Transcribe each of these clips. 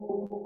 Thank you.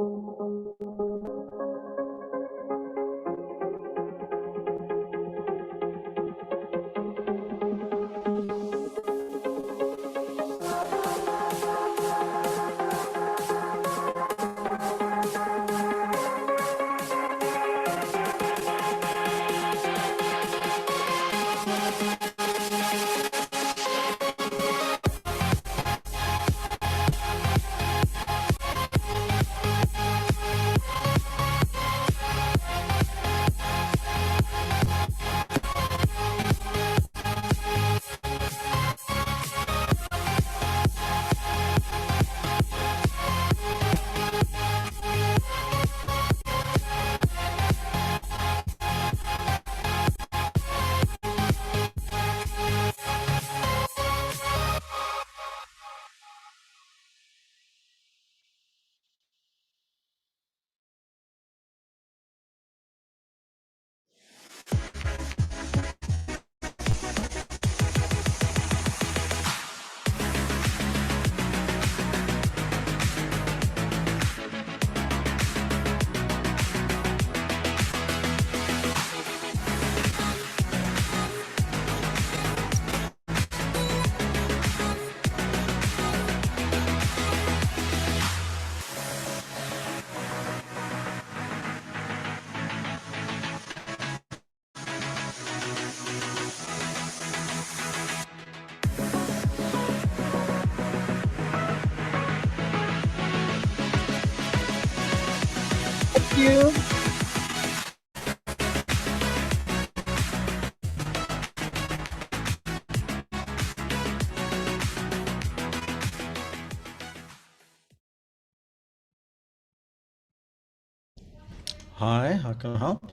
Hi, how can I help?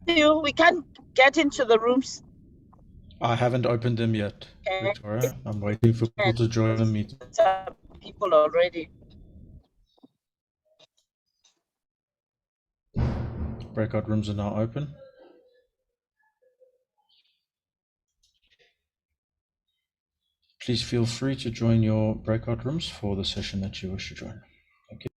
We can't get into the rooms. I haven't opened them yet, Victoria. I'm waiting for people to join the meeting. Some people already. Breakout rooms are now open. Please feel free to join your breakout rooms for the session that you wish to join. Thank you.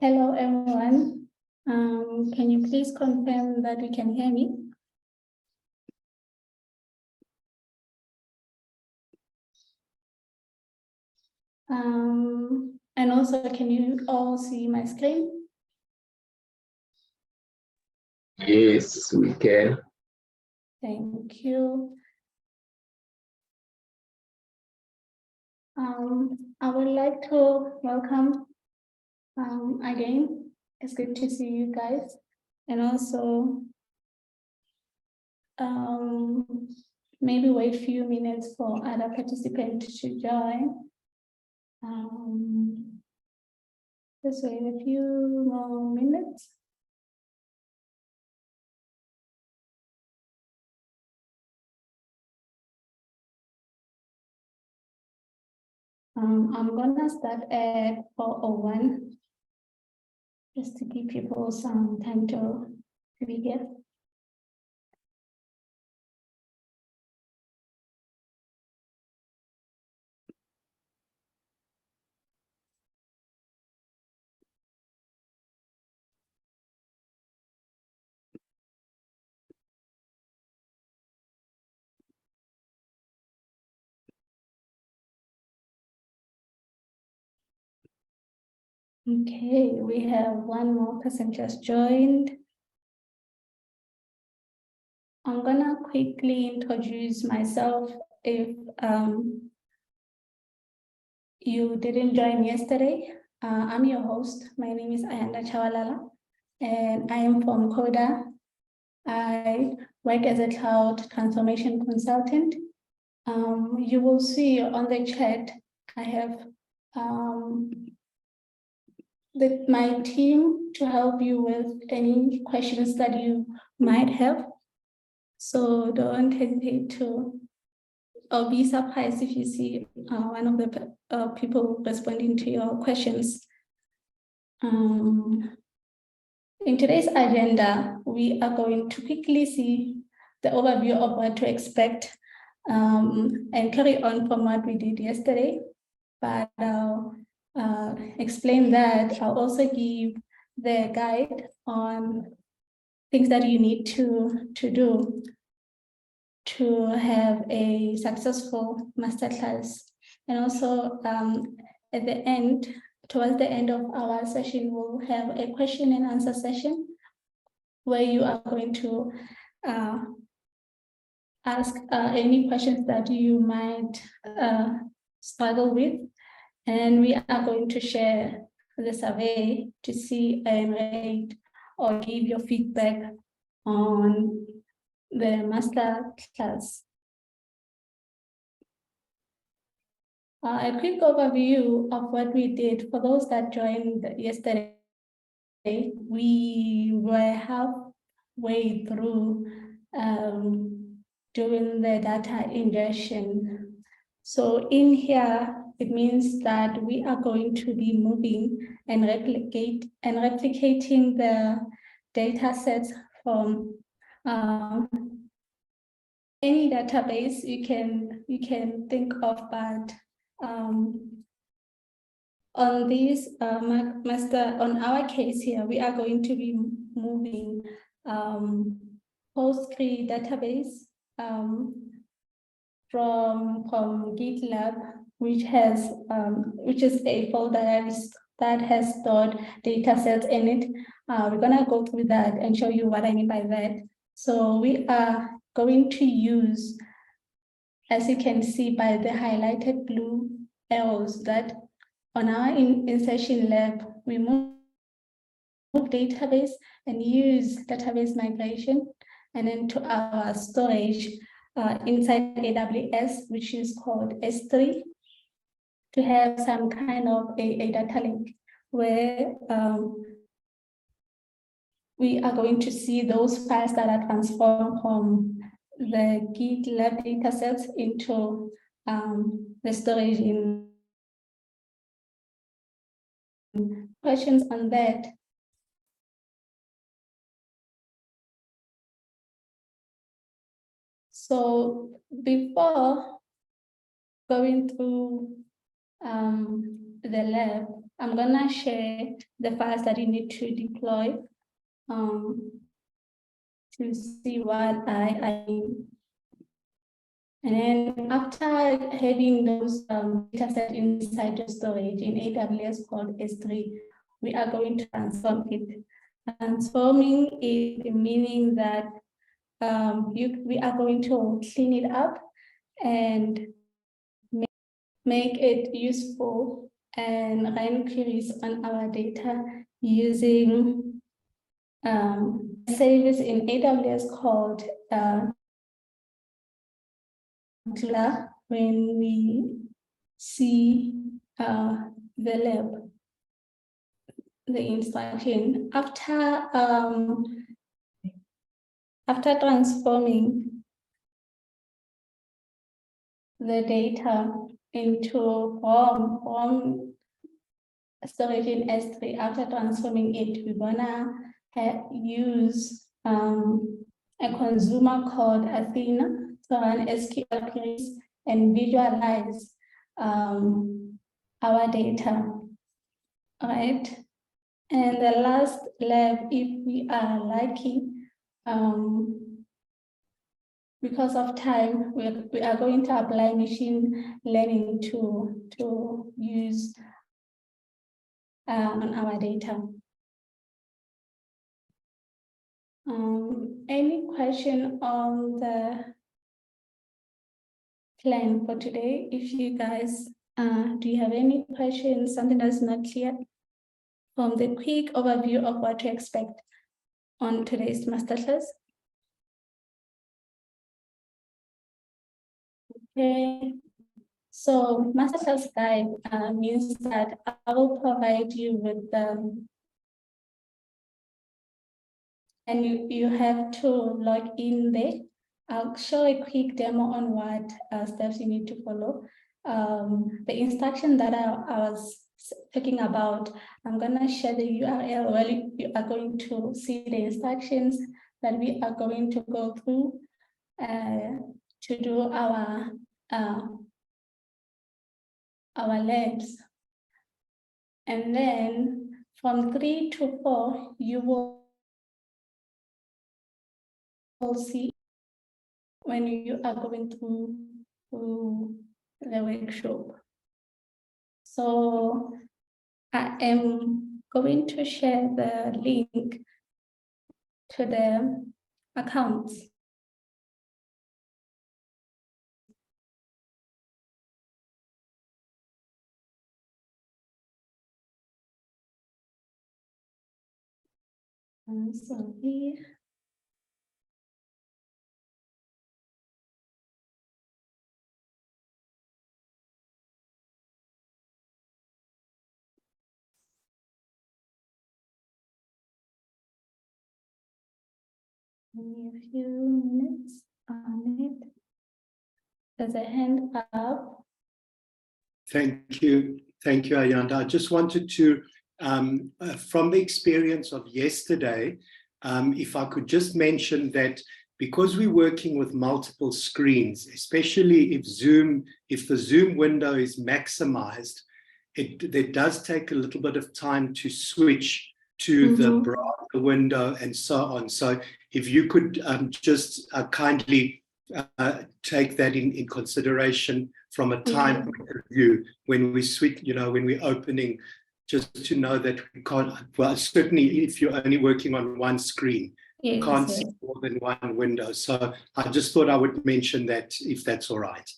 Hello, everyone. Can you please confirm that you can hear me? And also, can you all see my screen? Yes, we can. Thank you. I would like to welcome again. It's good to see you guys. And also, maybe wait a few minutes for other participants to join. Just wait a few more minutes. I'm gonna start at 4:01 just to give people some time to be here. Okay, we have one more person just joined. I'm gonna quickly introduce myself if you didn't join yesterday. I'm your host. My name is Ayanda Chawalala, and I am from Coda. I work as a cloud transformation consultant. You will see on the chat, I have my team to help you with any questions that you might have. So don't hesitate to, or be surprised if you see one of the people responding to your questions. In today's agenda, we are going to quickly see the overview of what to expect and carry on from what we did yesterday. But I'll explain that. I'll also give the guide on things that you need to do to have a successful masterclass. And also at the end, towards the end of our session, we'll have a question and answer session where you are going to ask any questions that you might struggle with. And we are going to share the survey to see and rate or give your feedback on the master class. A quick overview of what we did for those that joined yesterday. We were halfway through doing the data ingestion. So in here, it means that we are going to be moving and replicating the data sets from any database you can think of, but on this on our case here, we are going to be moving Postgre database from GitLab, which is a folder that has stored data sets in it. We're gonna go through that and show you what I mean by that. So we are going to use, as you can see by the highlighted blue arrows, that on our insertion lab, we move database and use database migration, and then to our storage inside AWS, which is called S3, to have some kind of a data link where we are going to see those files that are transformed from the GitLab datasets into the storage in. Questions on that? So before going through the lab, I'm gonna share the files that you need to deploy to see what I mean. And then after having those datasets inside the storage in AWS called S3, we are going to transform it. Transforming it meaning that we are going to clean it up and make it useful and run queries on our data using a service in AWS called when we see the lab, the instruction. After transforming the data into from storage in S3. After transforming it, we're gonna use a consumer called Athena to run SQL queries and visualize our data, right? And the last lab, if we are lucky, because of time, we are going to apply machine learning to use on our data. Any question on the plan for today? If you guys, do you have any questions, something that's not clear from the quick overview of what to expect on today's masterclass? Okay, so masterclass guide means that I will provide you with and you have to log in there. I'll show a quick demo on what steps you need to follow. The instruction that I was talking about, I'm gonna share the URL where you are going to see the instructions that we are going to go through to do our labs. And then from 3 to 4, you will see when you are going through the workshop. So I am going to share the link to the accounts. And so here. Give me a few minutes on it. There's a hand up. Thank you, Ayanda. I just wanted to, from the experience of yesterday, if I could just mention that because we're working with multiple screens, especially if the Zoom window is maximized, it does take a little bit of time to switch to the browser window and so on. So if you could just kindly take that in consideration from a time point of view when we switch, when we're opening, just to know that we can't, well, certainly if you're only working on one screen, you can't see more than one window. So I just thought I would mention that, if that's all right.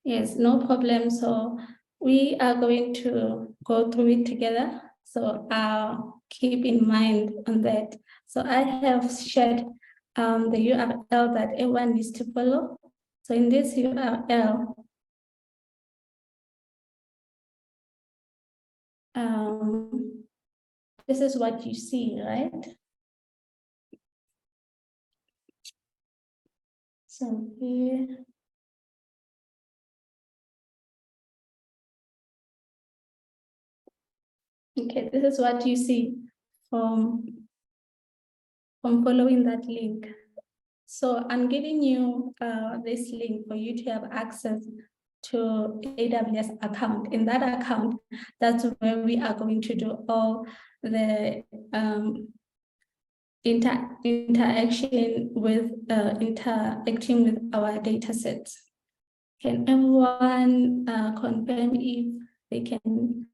Yes, no problem. So we are going to go through it together. So I'll keep in mind on that. So I have shared the URL that everyone needs to follow. So in this URL, this is what you see, right? So here. Okay, this is what you see from following that link. So I'm giving you this link for you to have access to AWS account. In that account, that's where we are going to do all the interaction with interacting with our data sets. Can everyone confirm if they can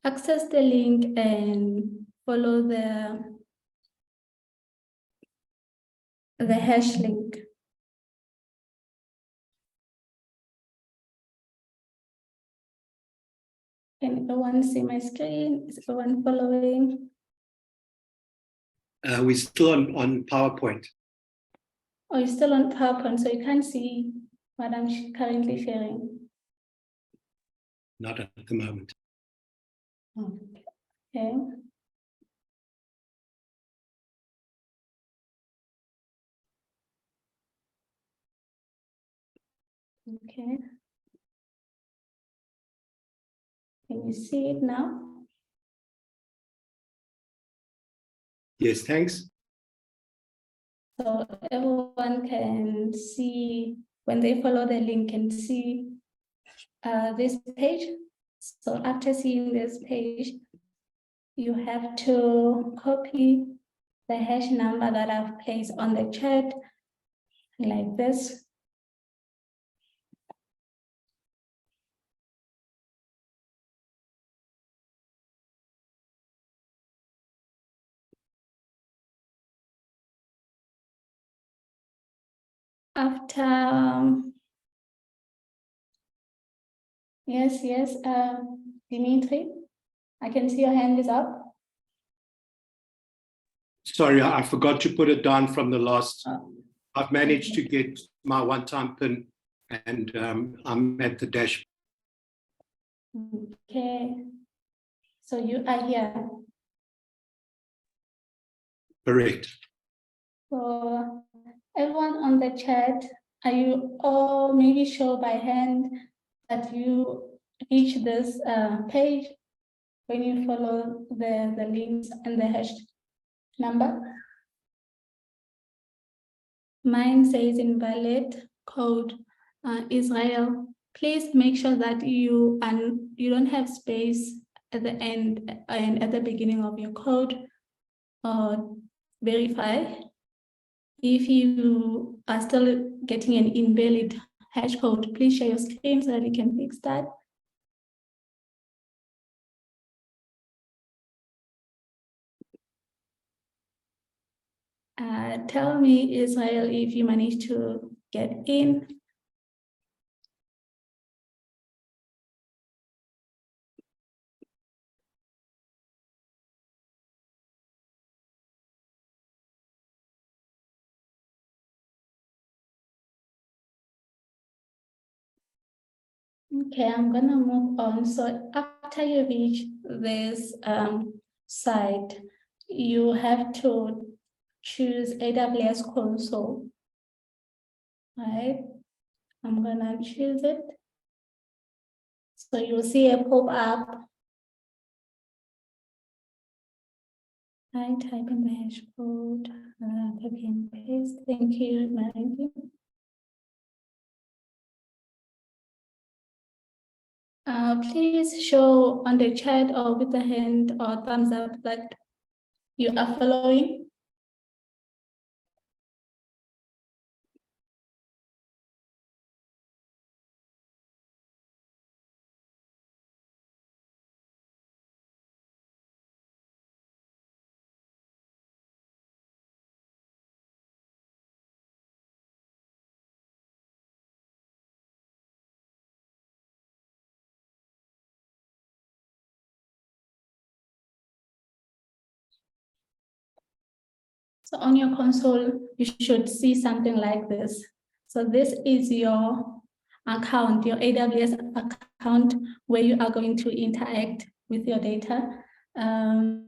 access the link and follow the hash link? Can everyone see my screen? Is everyone following? We're still on PowerPoint. Oh, you're still on PowerPoint, so you can't see what I'm currently sharing. Not at the moment. Okay. Okay. Can you see it now? Yes, thanks. So everyone can see, when they follow the link, can see this page. So after seeing this page, you have to copy the hash number that I've placed on the chat like this. After, yes, Dimitri, I can see your hand is up. Sorry, I forgot to put it down from the last. Oh. I've managed to get my one-time PIN and I'm at the dashboard. Okay, so you are here. Correct. So everyone on the chat, are you all maybe show by hand that you reach this page when you follow the links and the hash number? Mine says invalid code Israel. Please make sure that you don't have space at the end and at the beginning of your code, or verify. If you are still getting an invalid hash code, please share your screen so that we can fix that. Tell me, Israel, if you managed to get in. Okay, I'm gonna move on. So after you reach this site, you have to choose AWS console, right? I'm gonna choose it. So you'll see a pop-up. I type in the hash code, copy and paste. Thank you, Mary. Please show on the chat or with a hand or thumbs up that you are following. So on your console, you should see something like this. So this is your account, your AWS account, where you are going to interact with your data and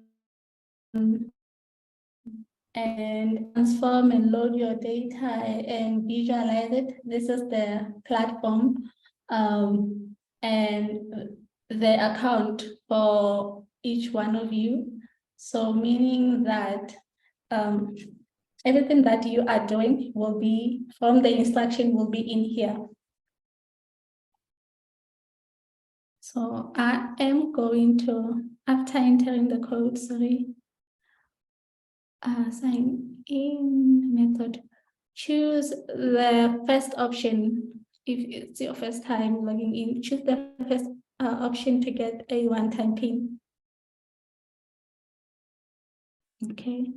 transform and load your data and visualize it. This is the platform and the account for each one of you. So meaning that everything that you are doing will be from the instruction will be in here. So I am going to, after entering the code, sign in method, choose the first option. If it's your first time logging in, choose the first option to get a one-time PIN. Okay.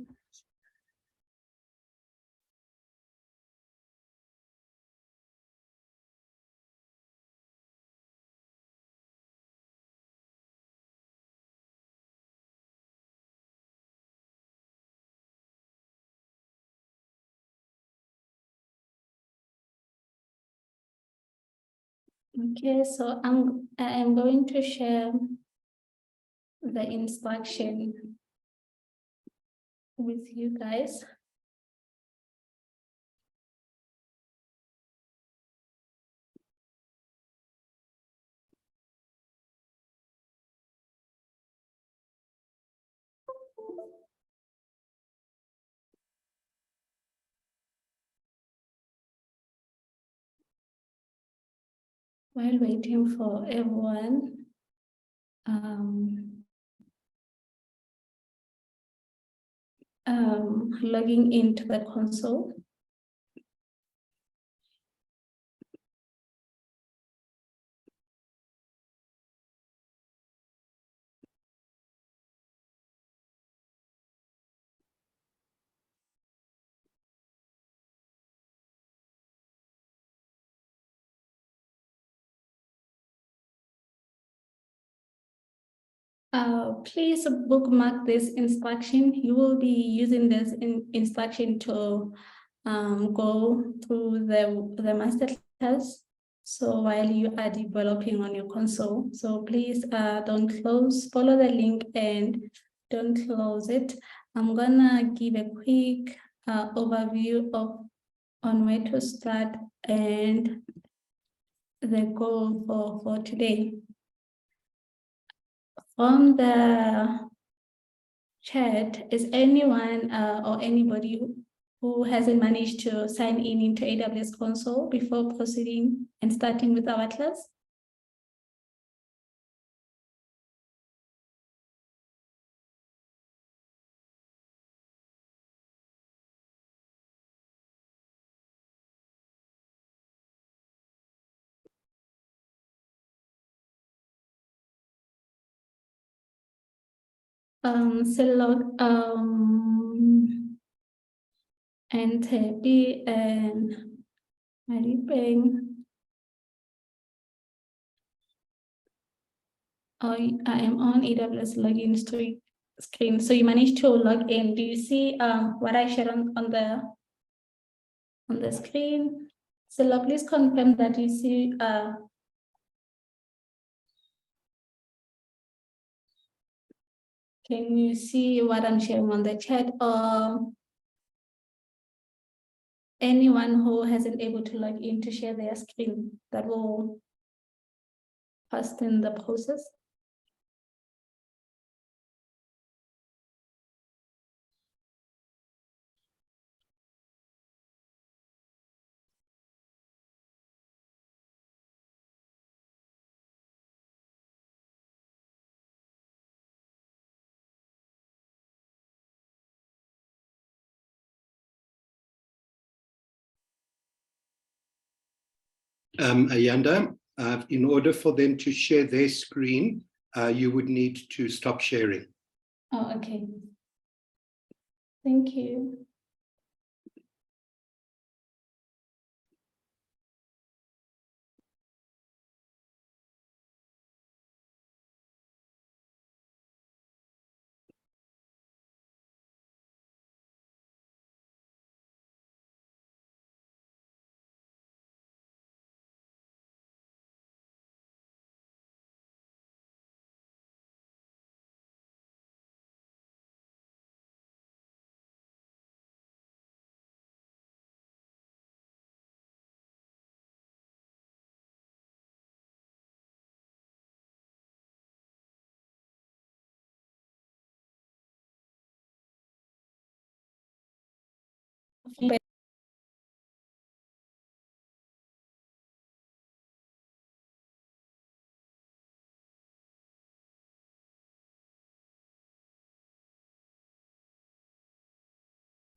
Okay, so I am going to share the instruction with you guys. While waiting for everyone, logging into the console. Please bookmark this instruction. You will be using this instruction to go through the master class. So while you are developing on your console, so please don't close, follow the link and don't close it. I'm gonna give a quick overview on where to start and the goal for today. On the chat, is anyone or anybody who hasn't managed to sign in into AWS console before proceeding and starting with our class? Selok and Tepi and Maripeng. I am on AWS login screen. So you managed to log in. Do you see what I shared on the screen? Selok, please confirm that you see can you see what I'm sharing on the chat, or anyone who hasn't able to log in to share their screen that will hasten the process? Ayanda, in order for them to share their screen, you would need to stop sharing. Oh, okay. Thank you.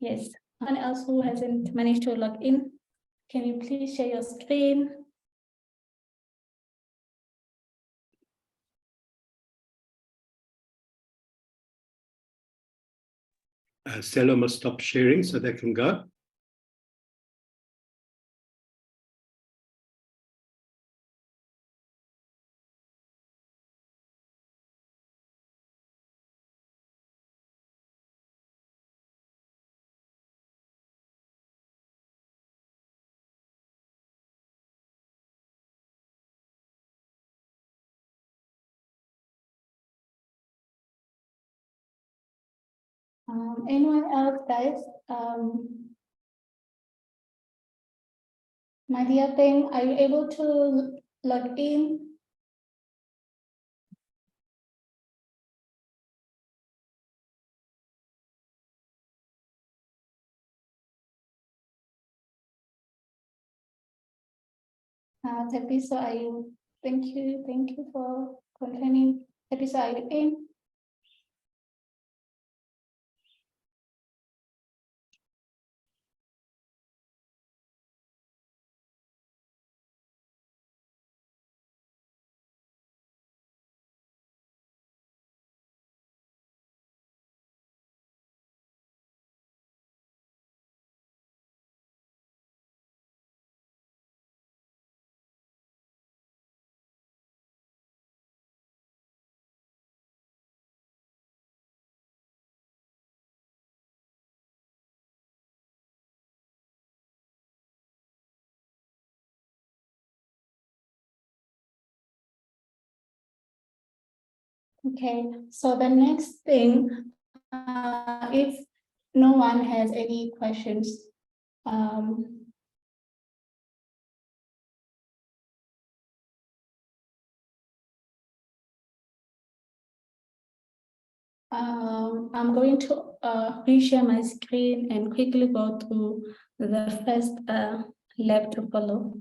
Yes, anyone else who hasn't managed to log in, can you please share your screen? Selo must stop sharing so they can go. Anyone else, guys? My dear thing, are you able to log in? Tepiso, are you? Thank you for confirming. Tepiso, are you in? Okay, so the next thing, if no one has any questions, I'm going to reshare my screen and quickly go through the first lab to follow.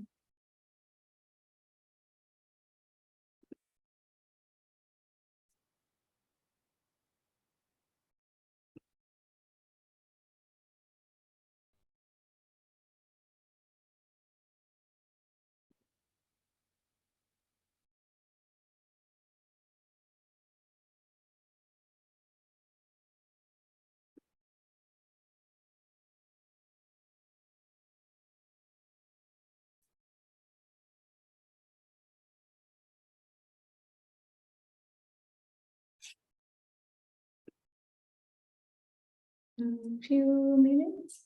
Few minutes.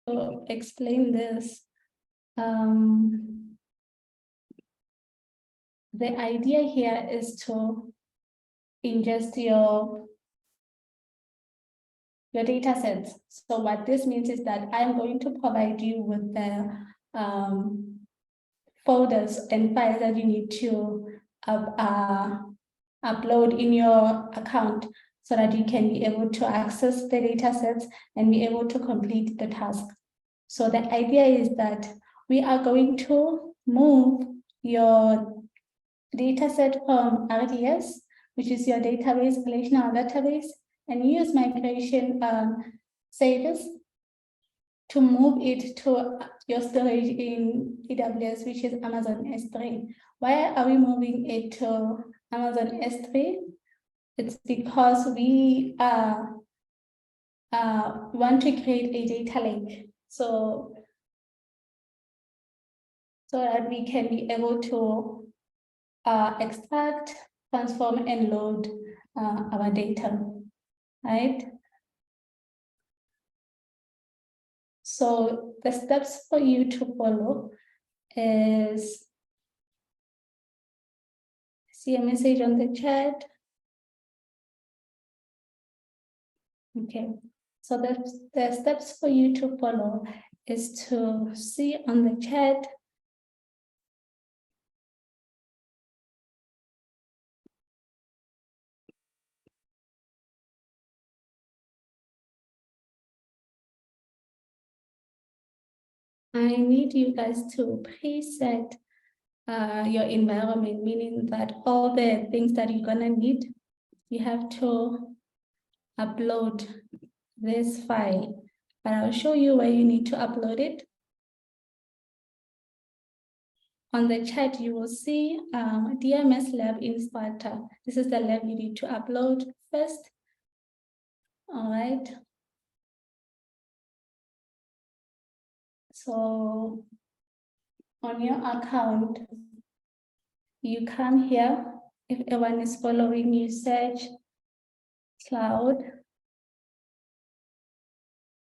To explain this, the idea here is to ingest your data sets. So what this means is that I'm going to provide you with the folders and files that you need to upload in your account so that you can be able to access the data sets and be able to complete the task. So the idea is that we are going to move your data set from RDS, which is your database, relational database, and use migration service to move it to your storage in AWS, which is Amazon S3. Why are we moving it to Amazon S3? It's because we want to create a data lake. So that we can be able to extract, transform, and load our data, right? So the steps for you to follow is, see a message on the chat. Okay, so the steps for you to follow is to see on the chat I need you guys to preset your environment, meaning that all the things that you're gonna need, you have to upload this file. But I'll show you where you need to upload it. On the chat, you will see DMS lab in Sparta. This is the lab you need to upload first. All right. So on your account, you come here. If everyone is following, you search cloud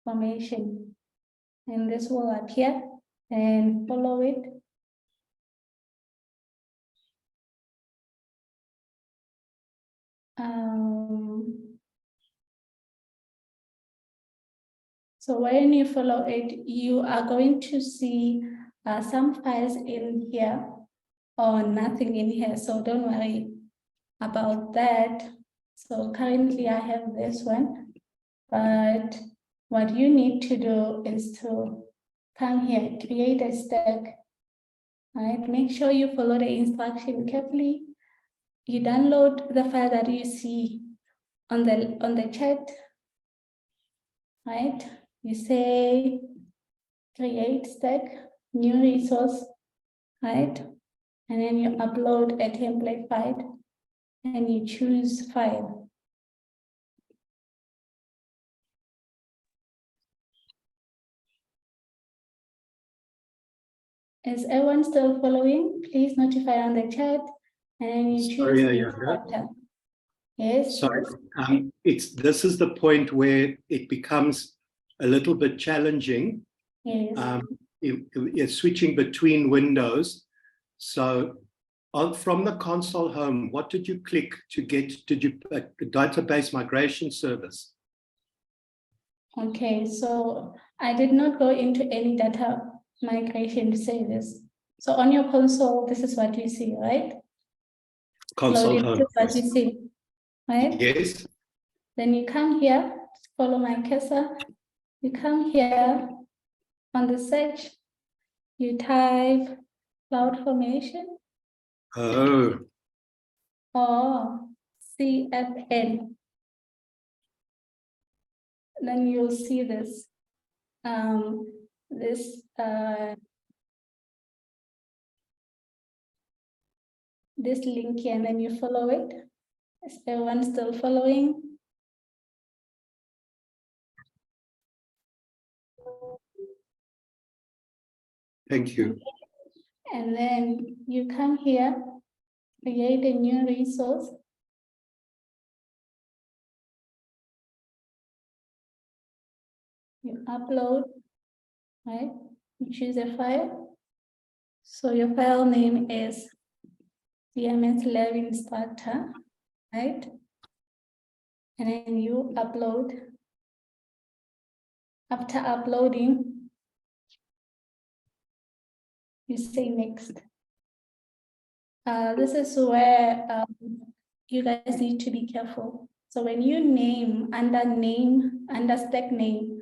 formation, and this will appear, and follow it. So when you follow it, you are going to see some files in here or nothing in here. So don't worry about that. So currently I have this one, but what you need to do is to come here, create a stack, right? Make sure you follow the instruction carefully. You download the file that you see on the chat, right? You say create stack, new resource, right? And then you upload a template file and you choose file. Is everyone still following? Please notify on the chat and you choose instructor. Yes. Sorry, this is the point where it becomes a little bit challenging. Yes. Switching between windows. So from the console home, what did you click to get? Did you database migration service? Okay, so I did not go into any data migration service. So on your console, this is what you see, right? Console Loading, home. this is what you see, right? Yes. Then you come here, follow my cursor. You come here on the search, you type cloud formation Oh. or CFN. Then you'll see this, this link here, and then you follow it. Is everyone still following? Thank you. And then you come here, create a new resource. You upload, right? You choose a file. So your file name is CMS Lab Instructor, right? And then you upload. After uploading, you say next. This is where you guys need to be careful. So when you name, under stack name,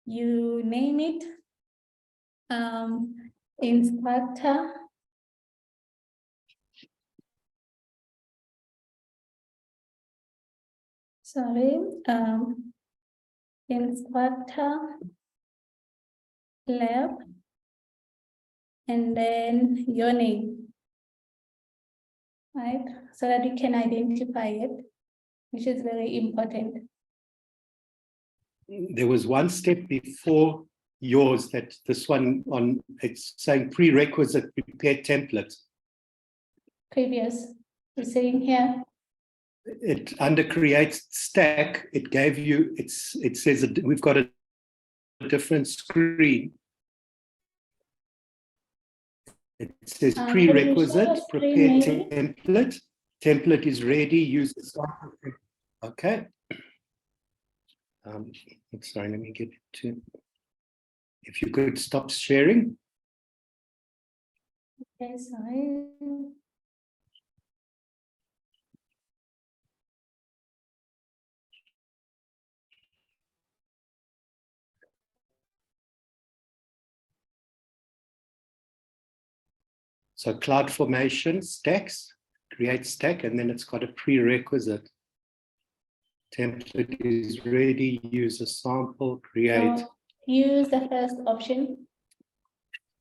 you name it instructor. Sorry, instructor lab, and then your name, right? So that you can identify it, which is very important. There was one step before yours that this one on, it's saying prerequisite prepare template. Previous, you're saying here. It under create stack, it gave you, it says that we've got a different screen. It says prerequisite, prepare template. Template is ready, use the sample. Okay. Sorry, let me get to, if you could stop sharing. Okay, sorry. So cloud formation, stacks, create stack, and then it's got a prerequisite. Template is ready, use a sample, create. So use the first option.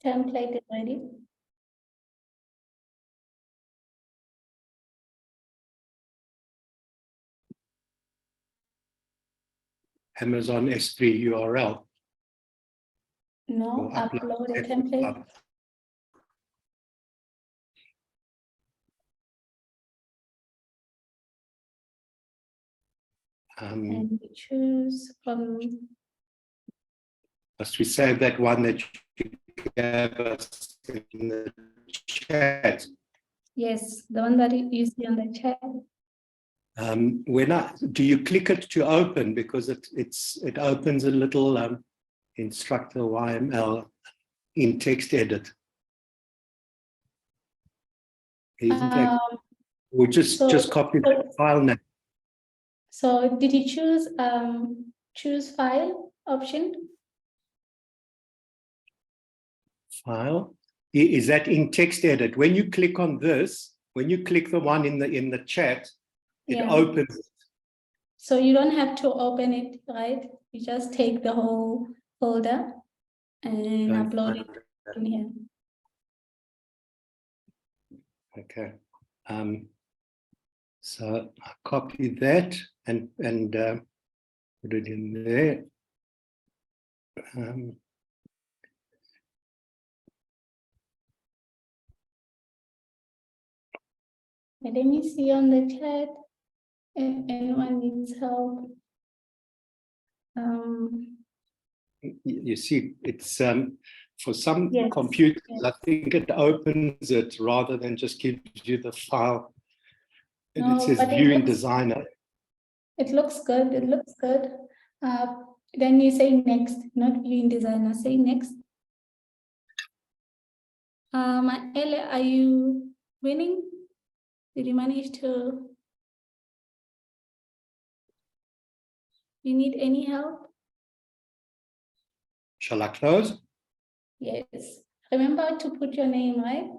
Template is ready. Amazon S3 URL. No, Or upload upload a set template. up. And we choose from, Must we save that one that you gave us in the chat? yes, the one that you see on the chat. Do you click it to open, because it opens a little instructor YML in text edit? Isn't that, or just copy the file name? So did you choose file option? File, is that in text edit? When you click on this, when you click the one in the chat, it Yeah. opens. So you don't have to open it, right? You just take the whole folder and upload it in here. Okay. So I copy that and put it in there. Let me see on the chat if anyone needs help. You see, it's for some Yes, computers, yes. I think it opens it rather than just gives you the file. And No, it says but view in designer. it looks good. It looks good. Then you say next, not view in designer. Say next. Ella, are you winning? Did you manage to? You need any help? Shall I close? Yes. Remember to put your name, right?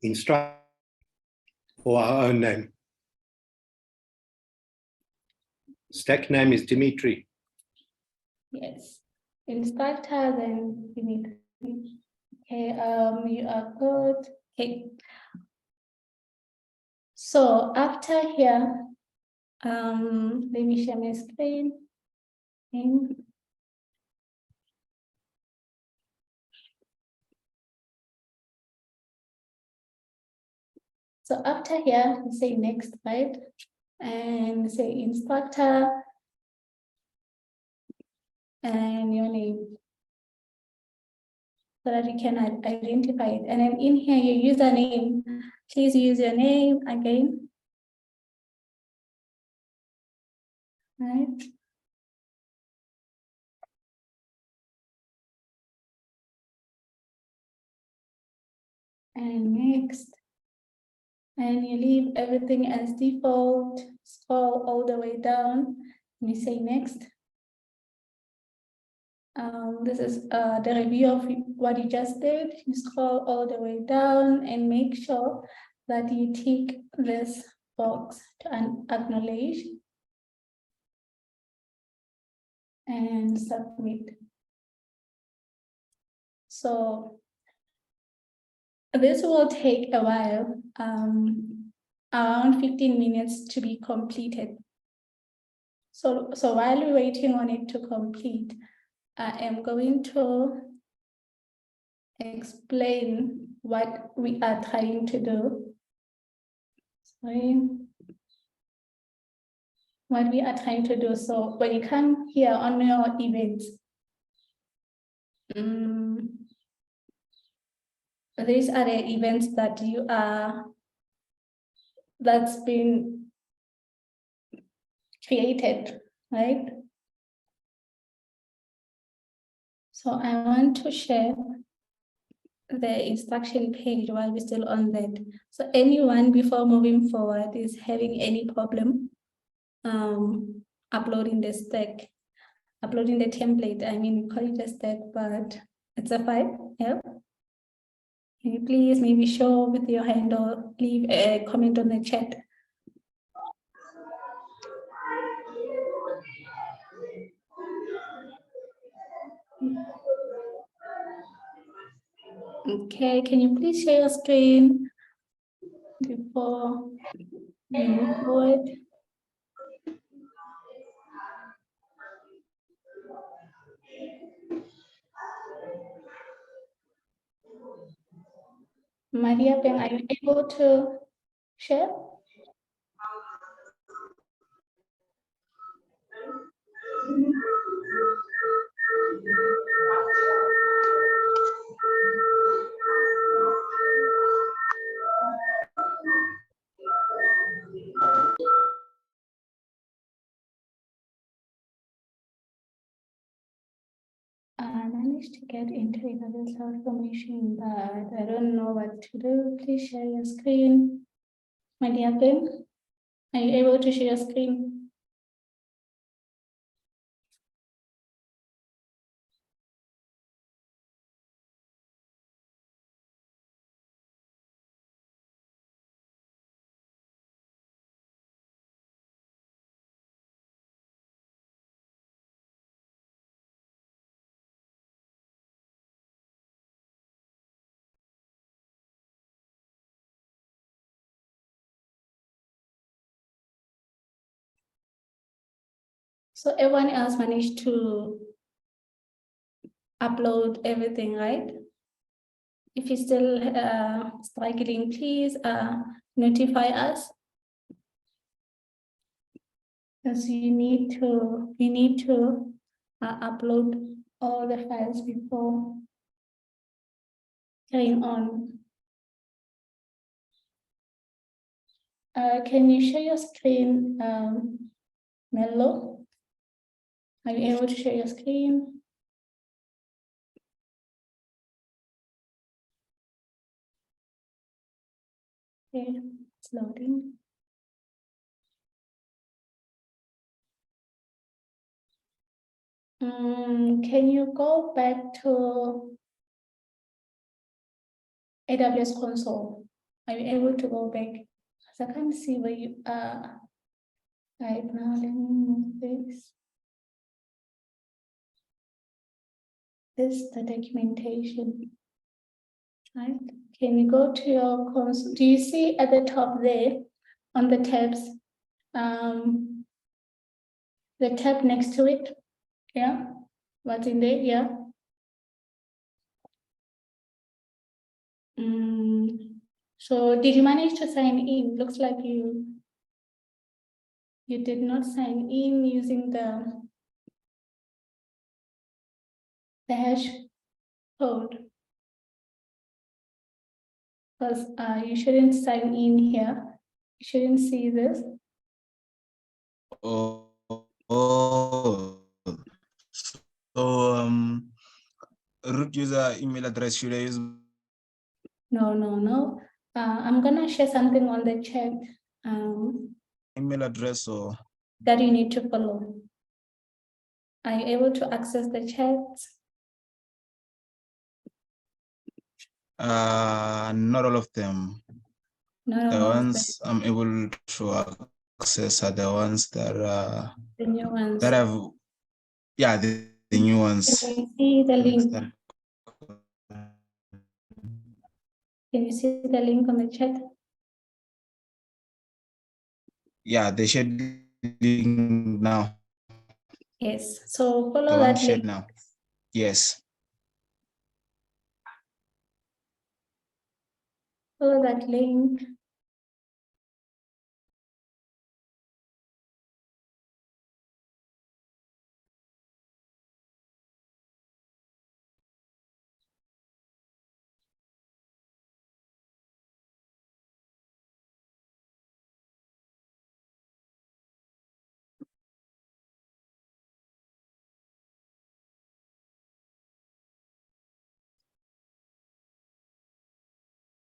Instruct or our own name. Stack name is Dimitri. Yes. Instructor, then you need. Okay, you are good. Okay. So after here, let me share my screen. Okay. So after here, you say next, right? And say instructor and your name, so that you can identify it. And then in here, your username, please use your name again. Right? And next. And you leave everything as default, scroll all the way down, and you say next. This is the review of what you just did. You scroll all the way down and make sure that you tick this box to acknowledge and submit. So this will take a while, around 15 minutes to be completed. So while we're waiting on it to complete, I am going to explain what we are trying to do. Sorry. What we are trying to do. So when you come here on your events, these are the events that that's been created, right? So I want to share the instruction page while we're still on that. So anyone before moving forward is having any problem uploading the stack, uploading the template. I mean, we call it a stack, but it's a file. Yeah. Can you please maybe show with your hand or leave a comment on the chat? Okay, can you please share your screen before we move forward? Maria Peng, are you able to share? I managed to get into AWS CloudFormation, but I don't know what to do. Please share your screen. Maria Peng, are you able to share your screen? So everyone else managed to upload everything, right? If you're still struggling, please notify us. Because we need to upload all the files before carrying on. Can you share your screen, Mello? Are you able to share your screen? Okay, it's loading. Can you go back to AWS console? Are you able to go back? Because I can't see where you are right now. Let me move this. This is the documentation, right? Can you go to your console? Do you see at the top there on the tabs, the tab next to it? Yeah, what's in there? Yeah. So did you manage to sign in? Looks like you did not sign in using the hash code, because you shouldn't sign in here. You shouldn't see this. So root user email address should I use? No. I'm gonna share something on the chat Email address or that you need to follow. Are you able to access the chat? not all of them. Not The all of ones I'm able to access are the ones that the new ones. that have, yeah, the new ones. Can you see the link? Can you see the link on the chat? Yeah, they shared link now. Yes. So follow The that one shared link. now. Yes. Follow that link.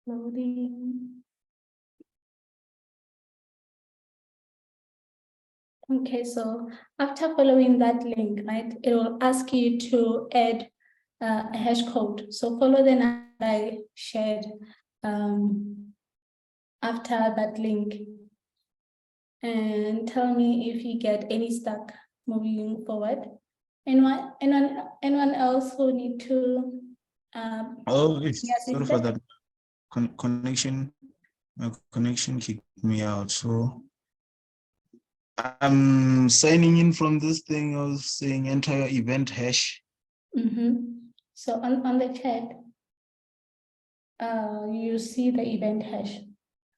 Loading. Okay, so after following that link, right, it will ask you to add a hash code. So follow the number I shared after that link, and tell me if you get any stuck moving forward. Anyone else who need to? Sorry for that. Connection. My connection kicked me out. So I'm signing in from this thing. I was saying enter your event hash. So on the chat, you see the event hash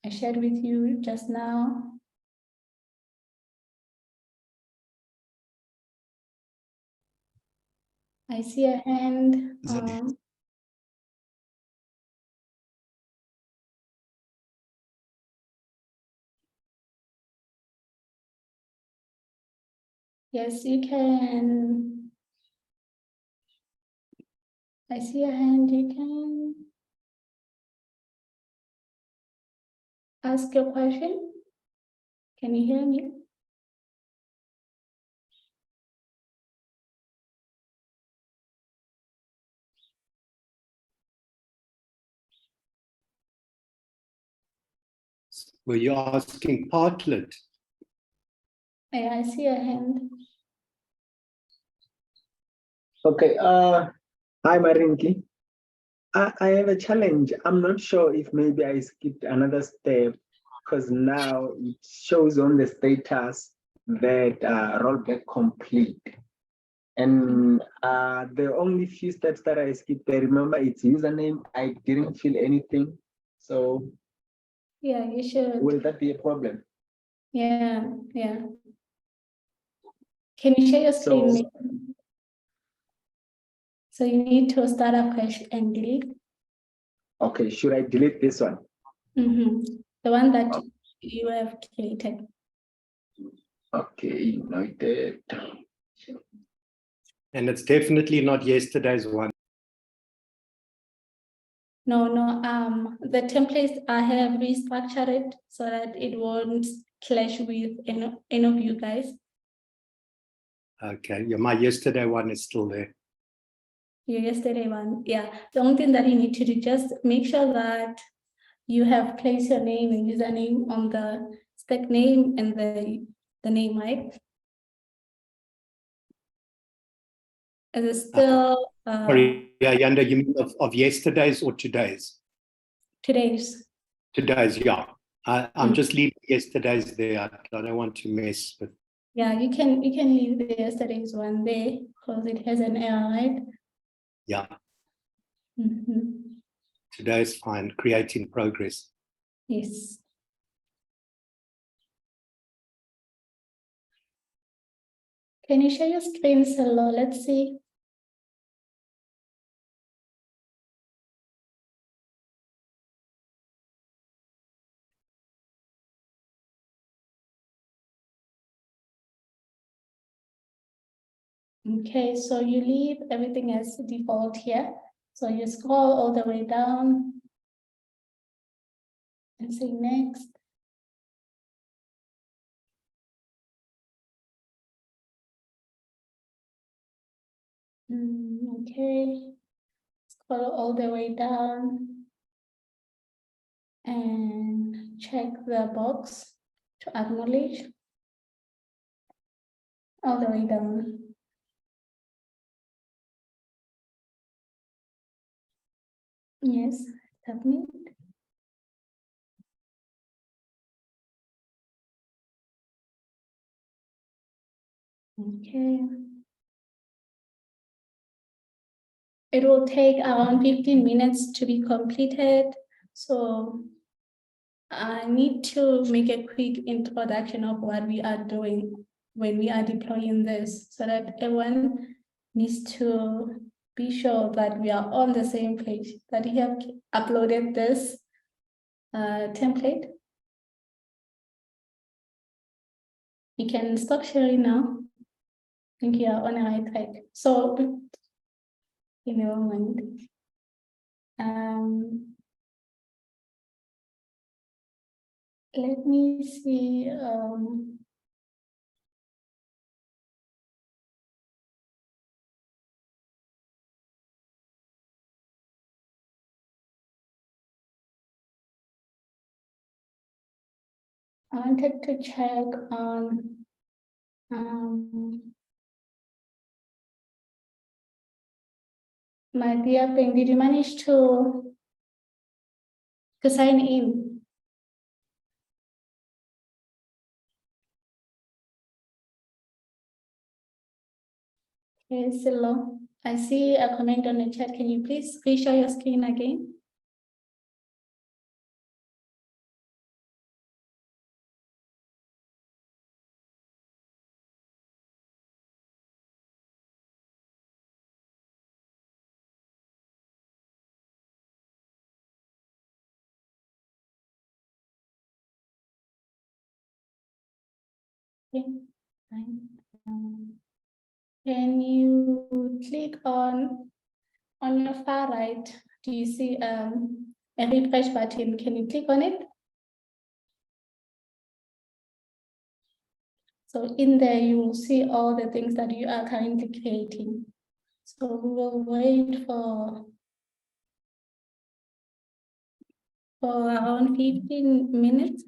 I shared with you just now. I see a hand. Is that Yes, you can. I see a hand. You can ask your question. Can you hear me? Were you asking Partlet? I see a hand. Okay. Hi, Marinki. I have a challenge. I'm not sure if maybe I skipped another step because now it shows on the status that rollback complete. And the only few steps that I skipped, I remember it's username. I didn't fill anything. So Yeah, you should. will that be a problem? Yeah, yeah. Can you share your screen? So, Maybe? So you need to start afresh and delete. okay, should I delete this one? The one that you have created. Okay, noted. And it's definitely not yesterday's one. No, the templates I have restructured it so that it won't clash with any of you guys. Okay, yeah, my yesterday one is still there. Your yesterday one, yeah. The only thing that you need to do, just make sure that you have placed your name and username on the stack name and the name, right? Is it still Sorry, Yanda, you mean of yesterday's or today's? today's? Today's, yeah. I'm just leaving yesterday's there. I don't want to mess with. Yeah, you can leave the yesterday's one there because it has an error, right? Yeah, Mhm. today's fine. Create in progress. Yes. Can you share your screen, Salo? Let's see. Okay, so you leave everything as default here. So you scroll all the way down and say next. Okay, scroll all the way down and check the box to acknowledge all the way down. Yes, submit. Okay. It will take around 15 minutes to be completed. So I need to make a quick introduction of what we are doing when we are deploying this so that everyone needs to be sure that we are on the same page, that you have uploaded this template. You can stop sharing now. I think you are on the right track. So in a moment. Let me see. I wanted to check on my dear friend, did you manage to sign in? Yes, hello. I see a comment on the chat. Can you please share your screen again? Okay, fine. Can you click on your far right? Do you see a refresh button? Can you click on it? So in there, you will see all the things that you are currently creating. So we will wait for around 15 minutes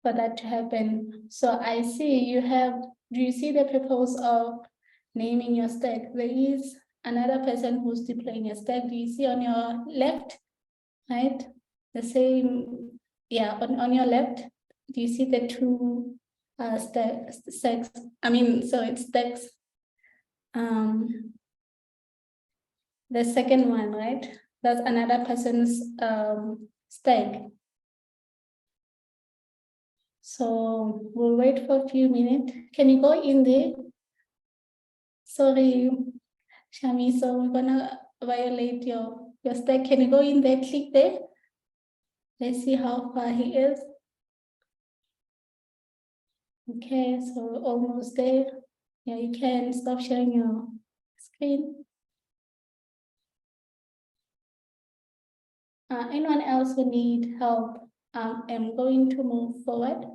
for that to happen. So I see you have, do you see the purpose of naming your stack? There is another person who's deploying a stack. Do you see on your left, right? The same, yeah, on your left, do you see the two stacks? I mean, so it's stacks. The second one, right? That's another person's stack. So we'll wait for a few minutes. Can you go in there? Sorry, Shami, so we're gonna violate your stack. Can you go in there, click there? Let's see how far he is. Okay, so we're almost there. Yeah, you can stop sharing your screen. Anyone else who need help? I'm going to move forward.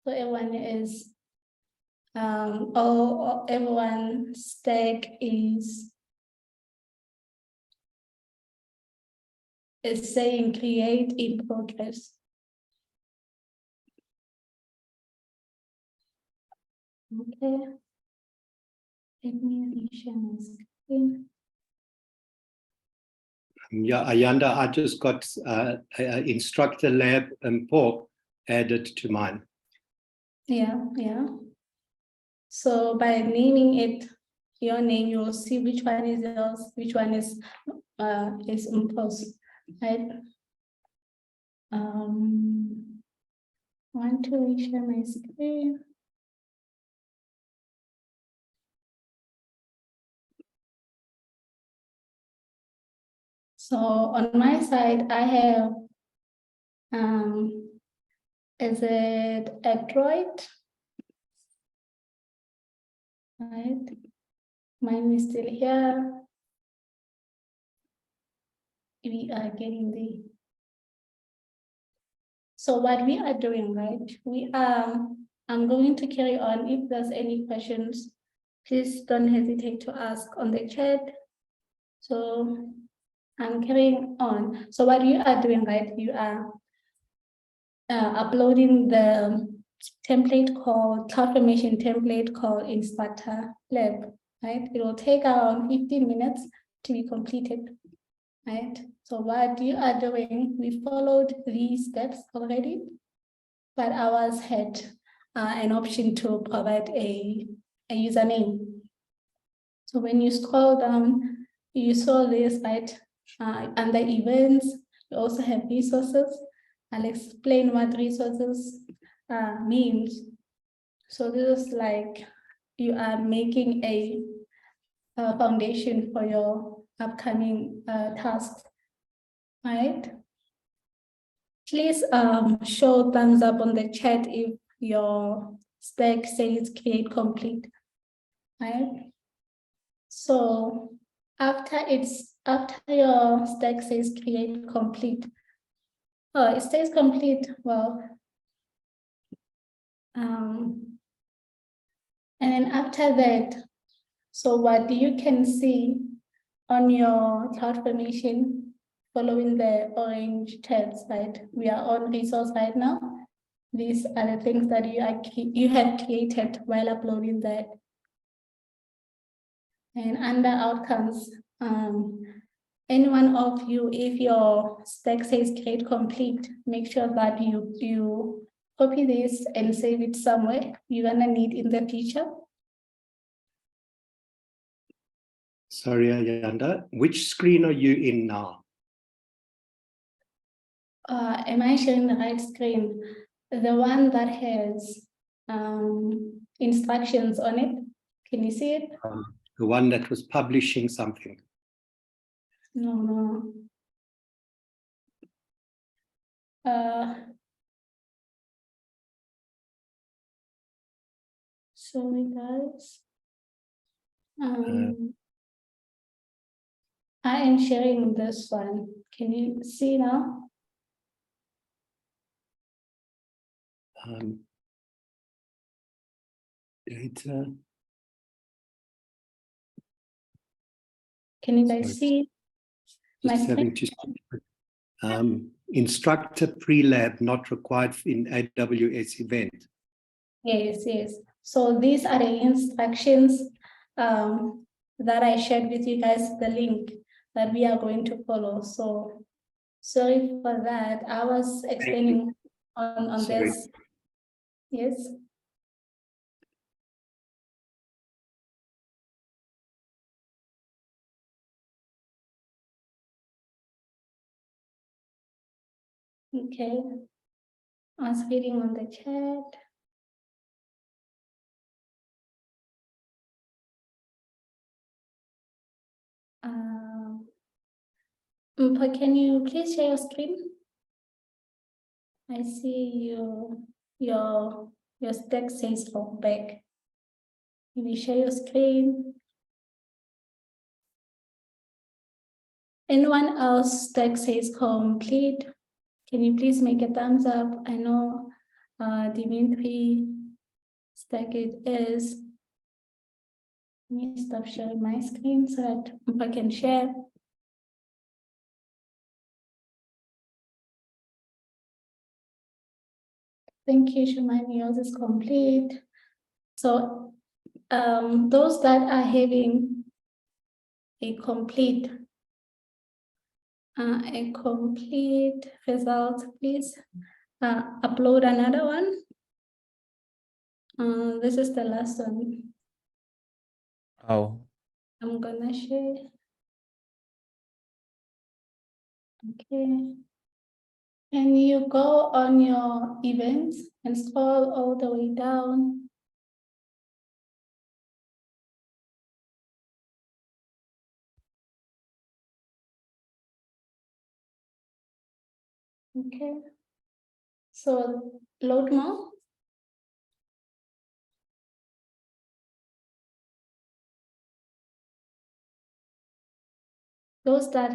So everyone is, everyone's stack is saying create in progress. Okay. Let me share my screen. Yeah, Ayanda, I just got instructor lab and POC added to mine. Yeah, yeah. So by naming it your name, you will see which one is yours, which one is impulse, right? Want to share my screen. So on my side, I have is it Android? Right. Mine is still here. We are getting the. So what we are doing, right? I'm going to carry on. If there's any questions, please don't hesitate to ask on the chat. So I'm carrying on. So what you are doing, right? You are uploading the template called CloudFormation template called Instructor Lab, right? It will take around 15 minutes to be completed, right? So what you are doing, we followed these steps already, but ours had an option to provide a username. So when you scroll down, you saw this, right? Under events, you also have resources. I'll explain what resources means. So this is like you are making a foundation for your upcoming tasks, right? Please show thumbs up on the chat if your stack says create complete, right? So after your stack says create complete, it says complete, well, and then after that, so what you can see on your CloudFormation following the orange tabs, right? We are on resource right now. These are the things that you have created while uploading that. And under outcomes, any one of you, if your stack says create complete, make sure that you copy this and save it somewhere you're gonna need in the future. Sorry, Ayanda, which screen are you in now? Am I sharing the right screen? The one that has instructions on it. Can you see it? The one that was publishing something. No. Sorry, guys. I am sharing this one. Can you see now? Data. Can you guys see my Just screen? having to instructor pre-lab not required in AWS event. Yes, yes. So these are the instructions that I shared with you guys, the link that we are going to follow. So sorry for that. I was explaining on Sorry. this. Yes. Okay. I was reading on the chat. But can you please share your screen? I see your stack says hold back. Can you share your screen? Anyone else stack says complete? Can you please make a thumbs up? I know Dimitri stack it is. Let me stop sharing my screen so that I can share. Thank you, Shumani. Yours is complete. So those that are having a complete result, please upload another one. This is the last one. Oh, I'm gonna share. Okay. And you go on your events and scroll all the way down. Okay. So load more. Those that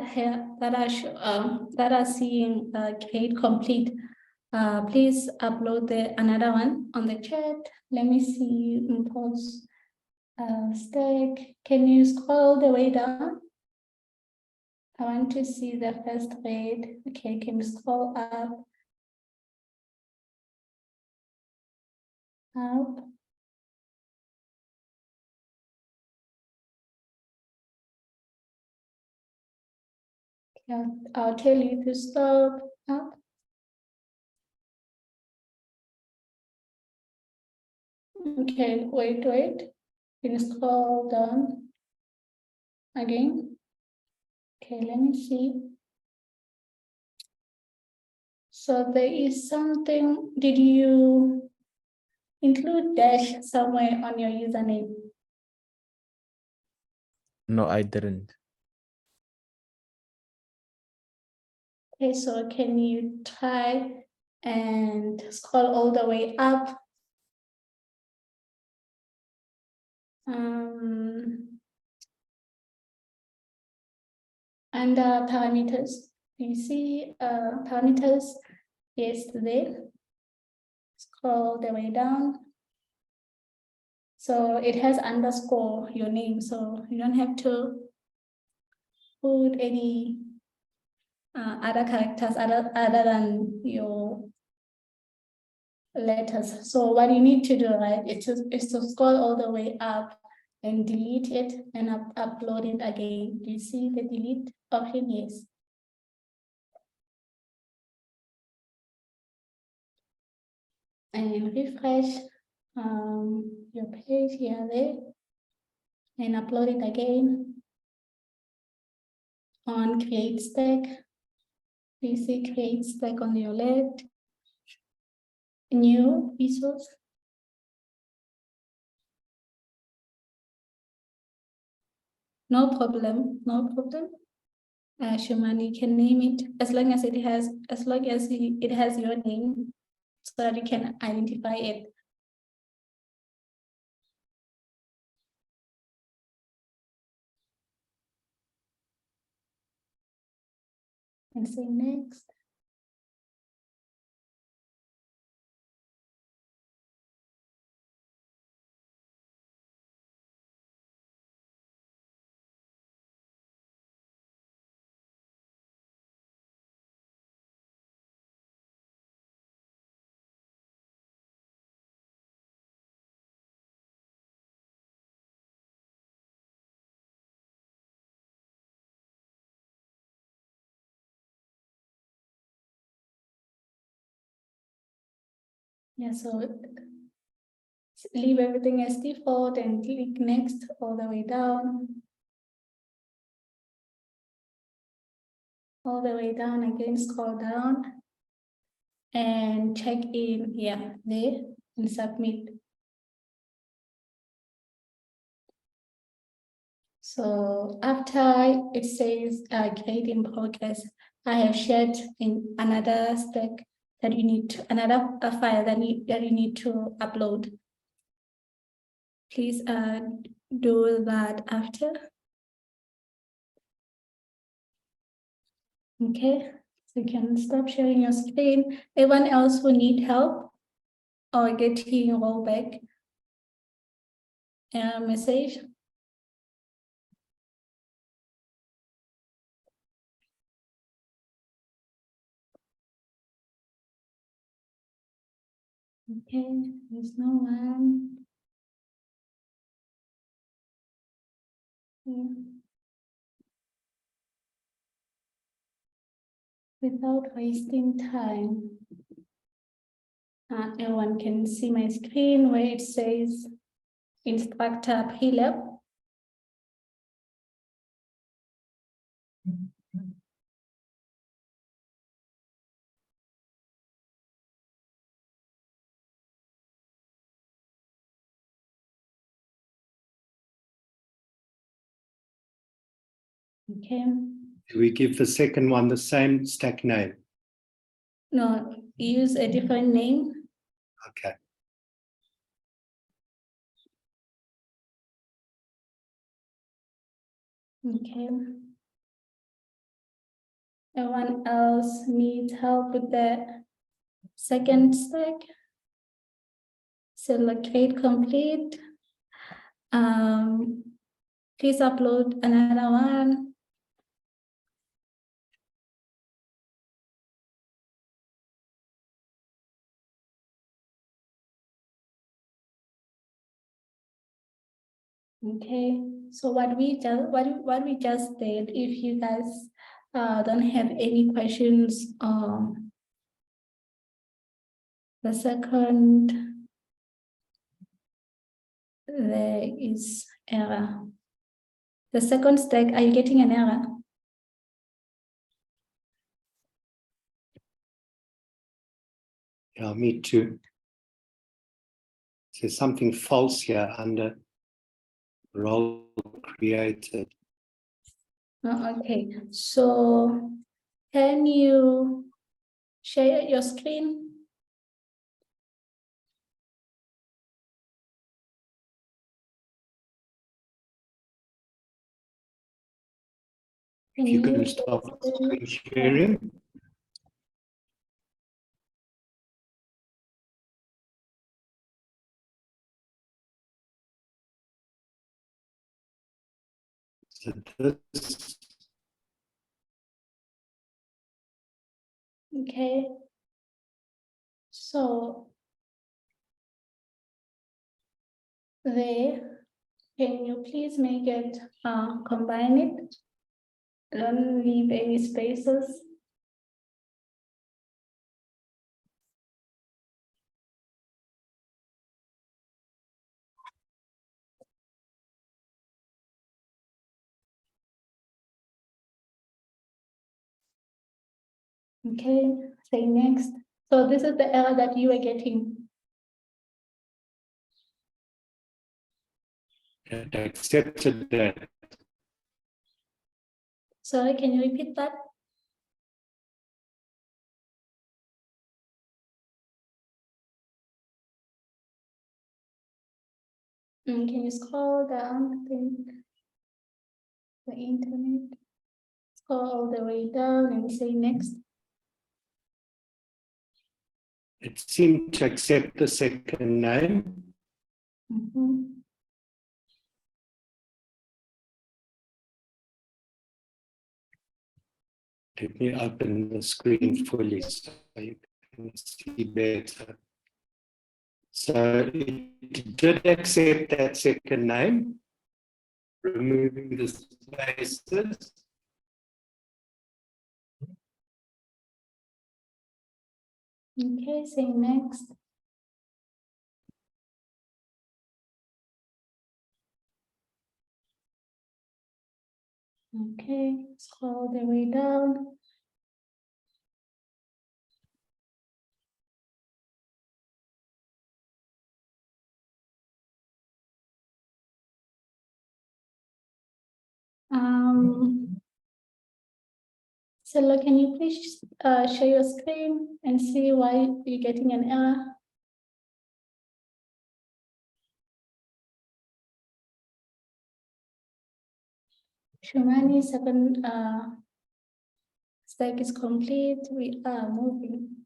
are seeing create complete, please upload another one on the chat. Let me see. Impose stack. Can you scroll the way down? I want to see the first grade. Okay, can you scroll up? Up. Yeah, I'll tell you to stop. Up. Okay, wait. Can you scroll down again? Okay, let me see. So there is something, did you include dash somewhere on your username? no, I didn't. Okay, so can you try and scroll all the way up? Under parameters, do you see parameters? Yes, there. Scroll the way down. So it has underscore your name, so you don't have to put any other characters other than your letters. So what you need to do, right, is to scroll all the way up and delete it and upload it again. Do you see the delete option? Yes. And refresh your page here, there, and upload it again on create stack. You see create stack on your left. New resource. No problem. Shumani can name it as long as it has your name so that you can identify it. and say next. Yeah, so leave everything as default and click next all the way down. All the way down again, scroll down and check in here, there, and submit. So after it says create in progress, I have shared in another stack that you need to, another file that you need to upload. Please do that after. Okay, so you can stop sharing your screen. Anyone else who need help or getting rollback message? Okay, there's no one. Without wasting time, everyone can see my screen where it says instructor pre-lab. Okay, Do we give the second one the same stack name? no, use a different name. Okay. Okay. Everyone else needs help with the second stack. Select create complete. Please upload another one. Okay, so what we just did, if you guys don't have any questions, the second there is error. The second stack, are you getting an error? Yeah, me too. There's something false here under role created. Okay, so can you share your screen? If you can stop screen sharing. So this, Okay. So there, can you please make it combine it? Don't leave any spaces. Okay, say next. So this is the error that you are getting. it accepted that. Sorry, can you repeat that? Can you scroll down, I think, the internet? Scroll all the way down and say next. It seemed to accept the second name. Mhm. Let me open the screen fully so you can see better. So it did accept that second name, removing the spaces. Okay, say next. Okay, scroll the way down. Silo, can you please share your screen and see why you're getting an error? Shumani, second stack is complete. We are moving.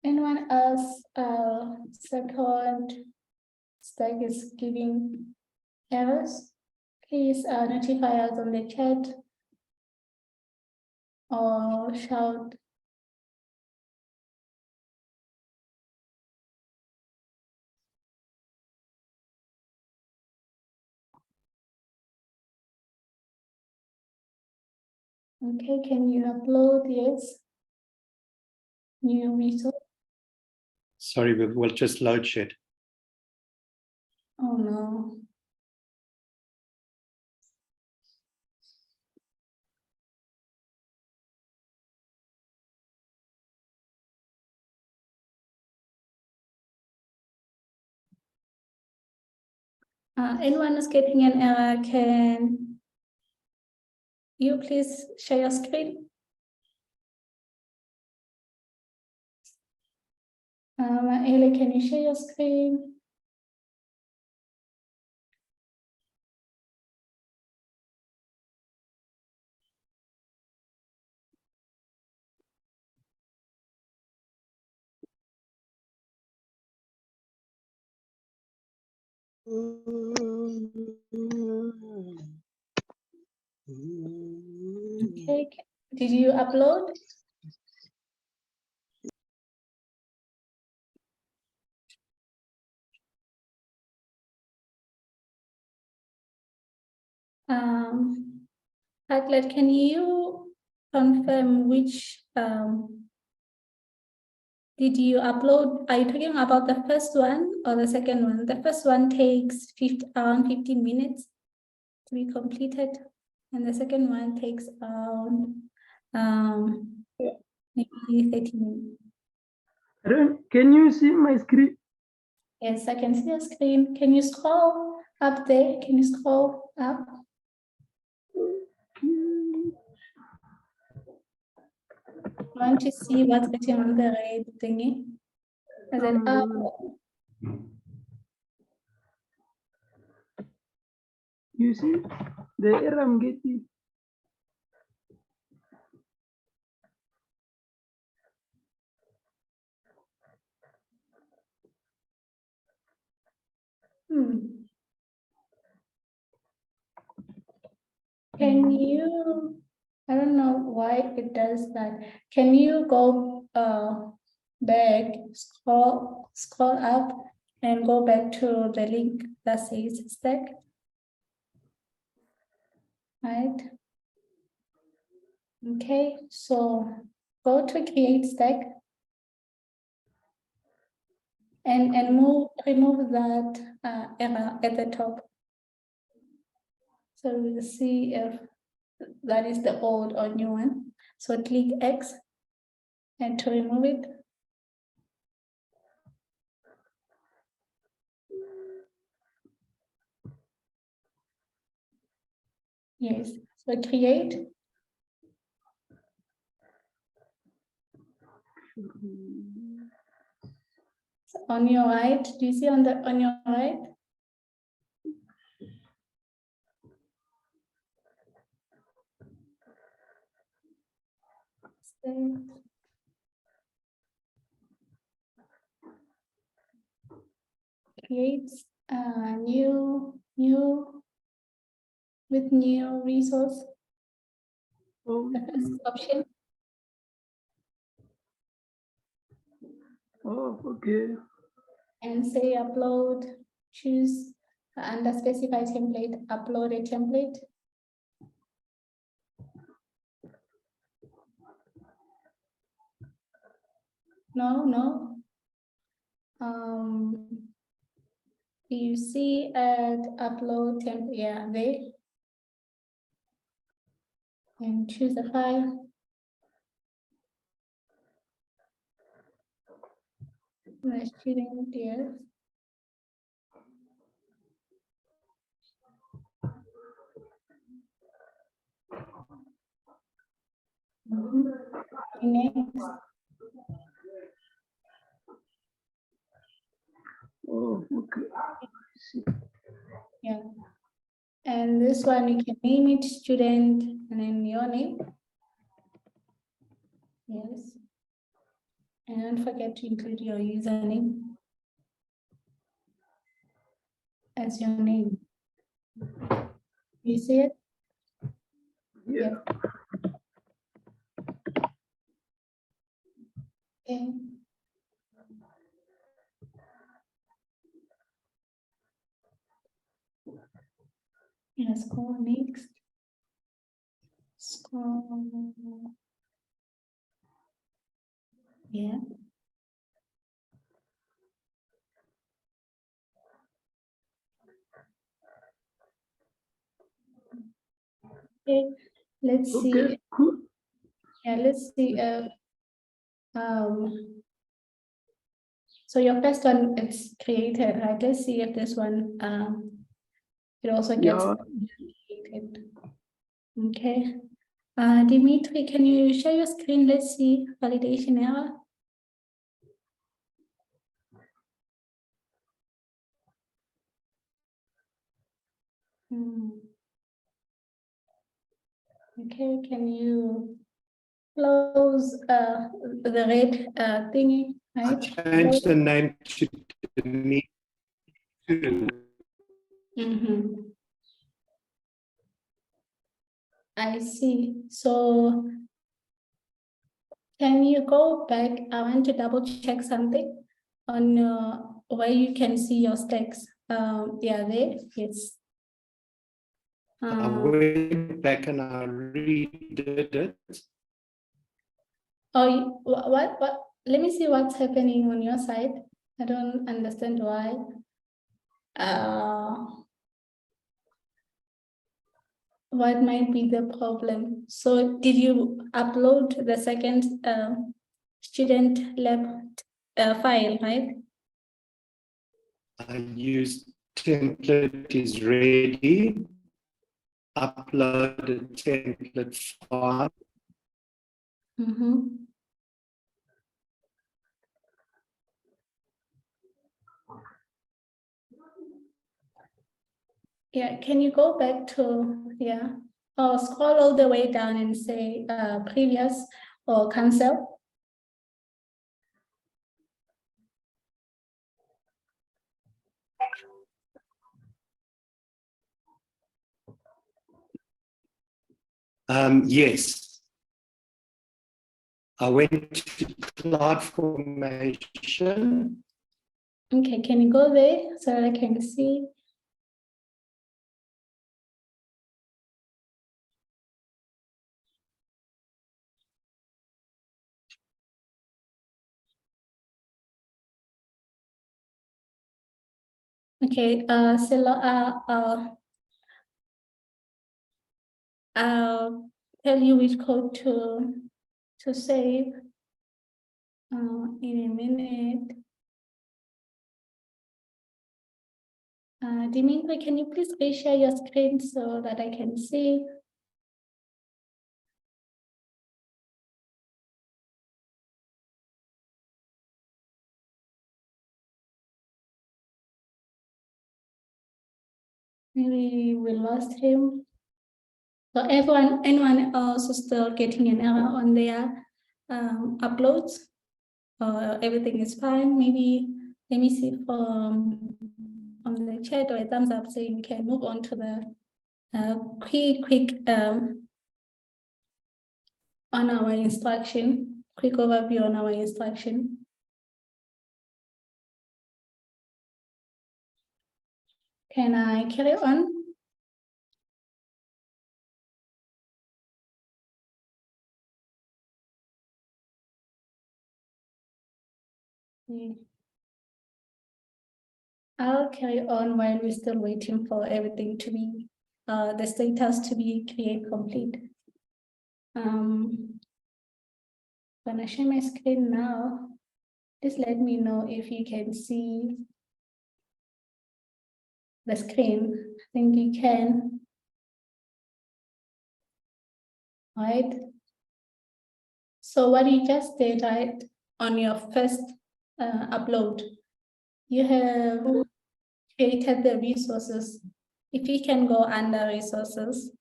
Anyone else second stack is giving errors? Please notify us on the chat or shout. Okay, can you upload? Yes. New resource. Sorry, we'll just load shed. Oh no. Anyone is getting an error, can you please share your screen? Ellie, can you share your screen? Okay, did you upload? Aglet, can you confirm which did you upload? Are you talking about the first one or the second one? The first one takes around 15 minutes to be completed, and the second one takes around maybe 30 minutes. Can you see my screen? Yes, I can see your screen. Can you scroll up there? Can you scroll up? I want to see what's getting on the red thingy. Is it up? You see the error I'm getting. Can you, I don't know why it does that. Can you go back, scroll up and go back to the link that says stack? Right. Okay, so go to create stack and remove that error at the top. So we'll see if that is the old or new one. So click X and to remove it. Yes, so create. On your right, do you see on your right? Create new with new resource. The first option. Oh, okay. And say upload, choose under specify template, upload a template. No. You see at upload template, yeah, there. And choose the file. The student here. Next. Oh, okay. Yeah. And this one you can name it student and then your name. Yes. And don't forget to include your username as your name. You see it? Yeah. Okay. Let's go next. Scroll. Yeah. Okay. Let's see. Okay, cool. Yeah, let's see. So your first one it's created, right? Let's see if this one it also gets Yeah. created. Okay. Dimitri, can you share your screen? Let's see validation error. Okay, can you close the red thingy, I right? changed the name to Denise. I see. So can you go back? I want to double check something on where you can see your stacks. Yeah, there. Yes. I went back and I redid it. Oh, what? Let me see what's happening on your side. I don't understand why. What might be the problem? So did you upload the second student lab file, right? I used template is ready. Upload a template file. Yeah, can you go back to, yeah, or scroll all the way down and say previous or cancel? Yes. I went to cloud formation. Okay, can you go there so that I can see? Okay, I'll tell you which code to save in a minute. Dimitri, can you please reshare your screen so that I can see? Maybe we lost him. So anyone else is still getting an error on their uploads? Everything is fine. Maybe let me see from the chat or a thumbs up saying we can move on to the quick on our instruction, quick overview on our instruction. Can I carry on? I'll carry on while we're still waiting for everything to be, the status to be create complete. Gonna share my screen now. Just let me know if you can see the screen. I think you can. Right. So what you just did, right, on your first upload, you have created the resources. If you can go under resources,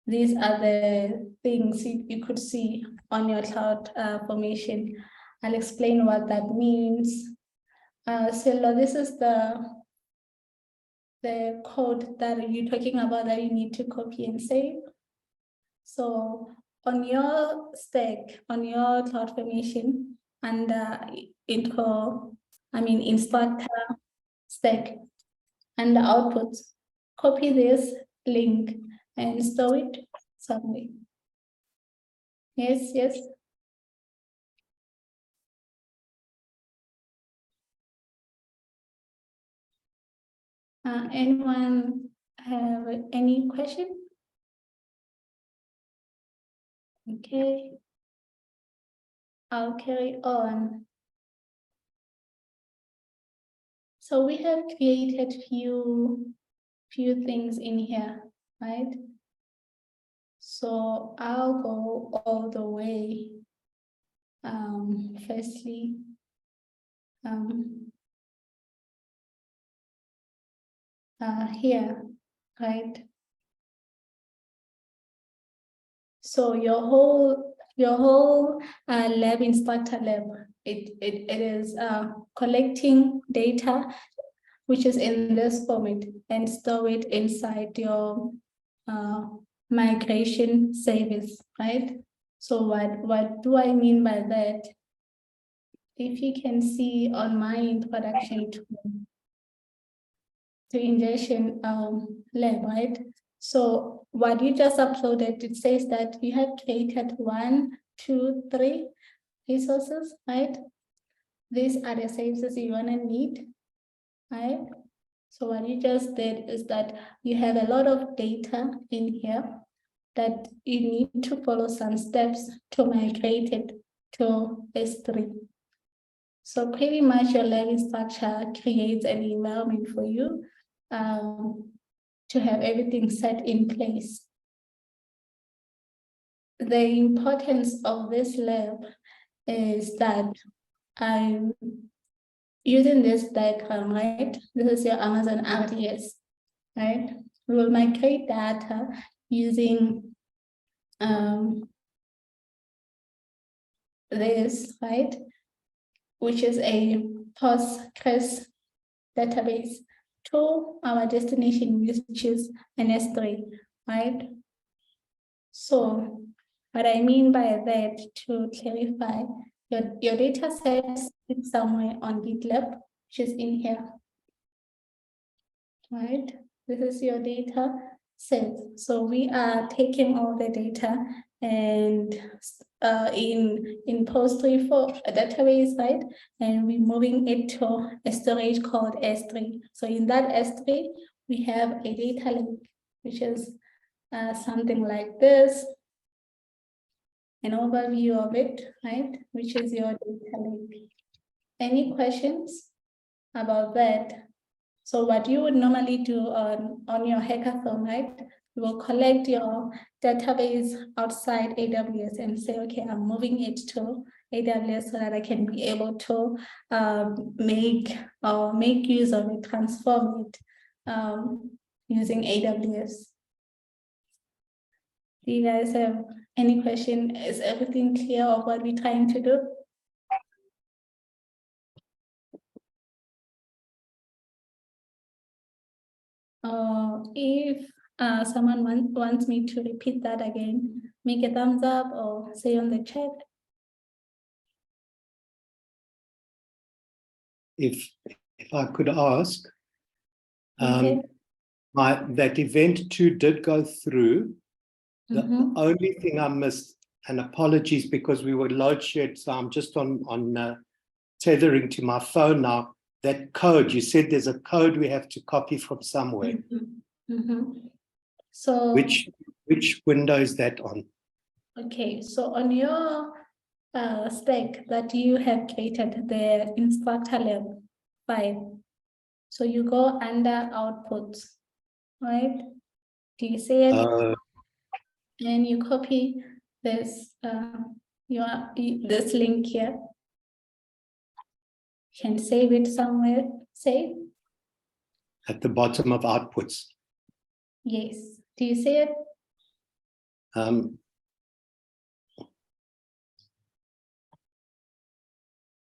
these are the things you could see on your cloud formation. I'll explain what that means. So this is the code that you're talking about that you need to copy and save. So on your stack, on your cloud formation, under instructor stack and the output, copy this link and store it somewhere. Yes. Anyone have any question? Okay. I'll carry on. So we have created few things in here, right? So I'll go all the way. Firstly, here, right? So your whole lab instructor lab, it is collecting data which is in this format and store it inside your migration service, right? So what do I mean by that? If you can see on my introduction to ingestion lab, right? So what you just uploaded, it says that you have created 1, 2, 3 resources, right? These are the services you want to need, right? So what you just did is that you have a lot of data in here that you need to follow some steps to migrate it to S3. So pretty much your learning structure creates an environment for you to have everything set in place. The importance of this lab is that I'm using this diagram, right? This is your Amazon RDS, right? We will migrate data using this, right? Which is a Postgres database to our destination, which is an S3, right? So what I mean by that, to clarify, your data set is somewhere on GitLab, which is in here, right? This is your data set. So we are taking all the data and in PostgreSQL for a database, right? And we're moving it to a storage called S3. So in that S3, we have a data lake, which is something like this. An overview of it, right? Which is your data lake. Any questions about that? So what you would normally do on your hackathon, right? You will collect your database outside AWS and say, okay, I'm moving it to AWS so that I can be able to make use of it, transform it using AWS. Do you guys have any question? Is everything clear of what we're trying to do? If someone wants me to repeat that again, make a thumbs up or say on the chat. If I could ask, Okay. that event 2 did go through. The Mhm. only thing I missed, and apologies because we were load shed, so I'm just on tethering to my phone now. That code, you said there's a code we have to copy from somewhere. Mhm. So Which window is that on? okay, so on your stack that you have created, the instructor lab file. So you go under outputs, right? Do you see it? And you copy this this link here. You can save it somewhere. Save. At the bottom of outputs. Yes. Do you see it?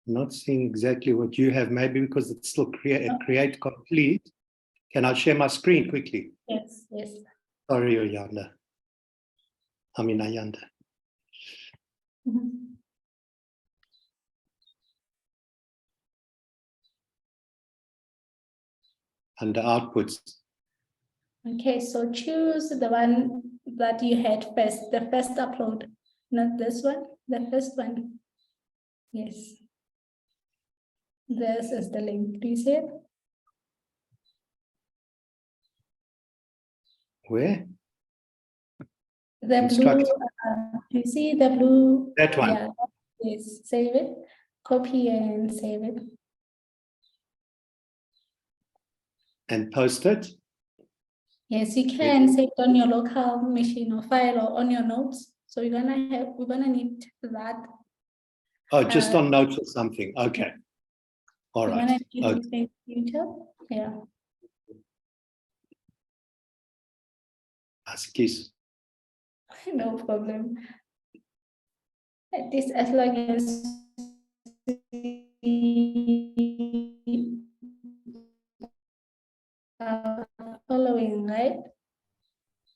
Not seeing exactly what you have, maybe because it's still create complete. Can I share my screen quickly? Yes, yes. Sorry, Ayanda. Ayanda. Mhm. Under outputs. Okay, so choose the one that you had first, the first upload, not this one, the first one. Yes. This is the link. Do you see it? Where? The Instruct. blue, do you see the blue? That one. Yeah, yes, save it, copy and save it. And post it. Yes, you can save it on your local machine or file or on your notes. So we're gonna need that. Oh, just on notes or something. Okay. All We're right. gonna need Okay. it in future. Yeah. Excuse. No problem. At least as long as following, right?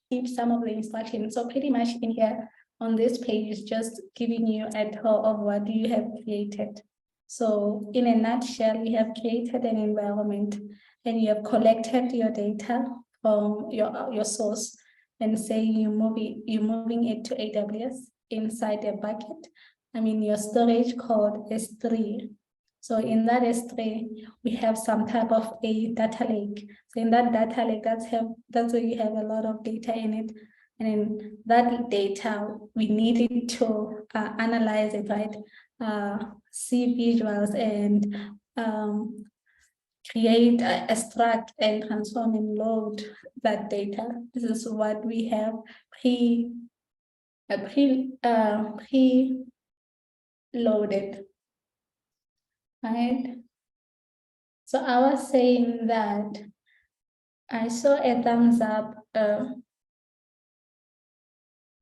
Keep some of the instructions. So pretty much in here on this page is just giving you a tour of what you have created. So in a nutshell, you have created an environment and you have collected your data from your source and say you're moving it to AWS inside a bucket. Your storage code is S3. So in that S3, we have some type of a data lake. So in that data lake, that's where you have a lot of data in it. And in that data, we need it to analyze it, right? See visuals and create, extract and transform and load that data. This is what we have pre-loaded, right? So I was saying that I saw a thumbs up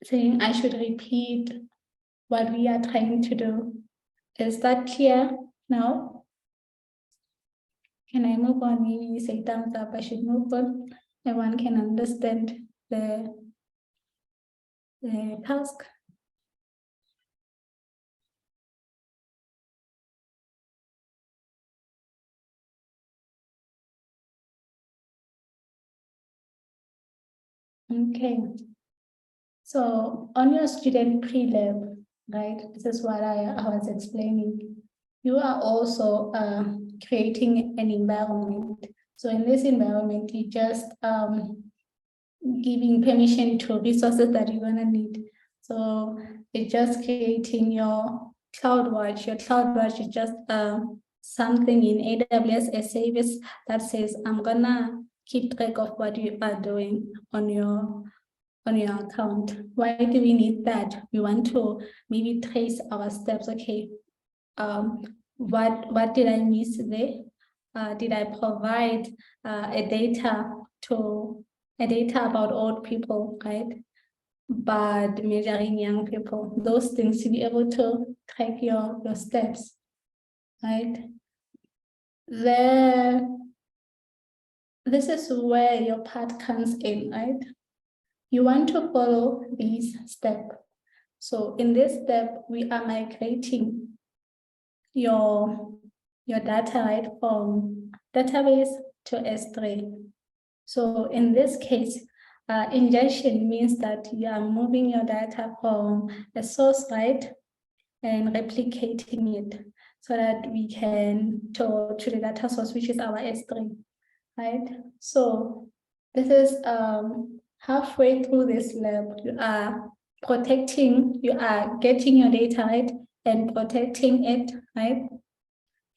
saying I should repeat what we are trying to do. Is that clear now? Can I move on? Maybe you say thumbs up, I should move on. Everyone can understand the task. Okay. So on your student pre-lab, right? This is what I was explaining. You are also creating an environment. So in this environment, you just giving permission to resources that you're gonna need. So it's just creating your CloudWatch. Your CloudWatch is just something in AWS, a service that says, I'm gonna keep track of what you are doing on your account. Why do we need that? We want to maybe trace our steps. Okay, what did I miss there? did I provide a data about old people, right? But measuring young people, those things to be able to track your steps, right? This is where your part comes in, right? You want to follow these steps. So in this step, we are migrating your data, right, from database to S3. So in this case, ingestion means that you are moving your data from a source, right, and replicating it so that we can to the data source, which is our S3, right? So this is halfway through this lab. You are getting your data, right, and protecting it, right,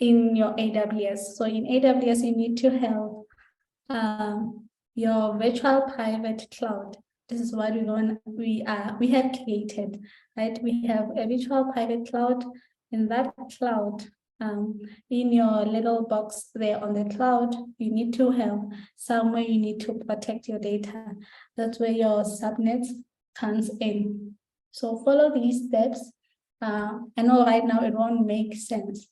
in your AWS. So in AWS, you need to have your virtual private cloud. This is what we have created, right? We have a virtual private cloud. In that cloud, in your little box there on the cloud, you need to have somewhere you need to protect your data. That's where your subnets comes in. So follow these steps. I know right now it won't make sense,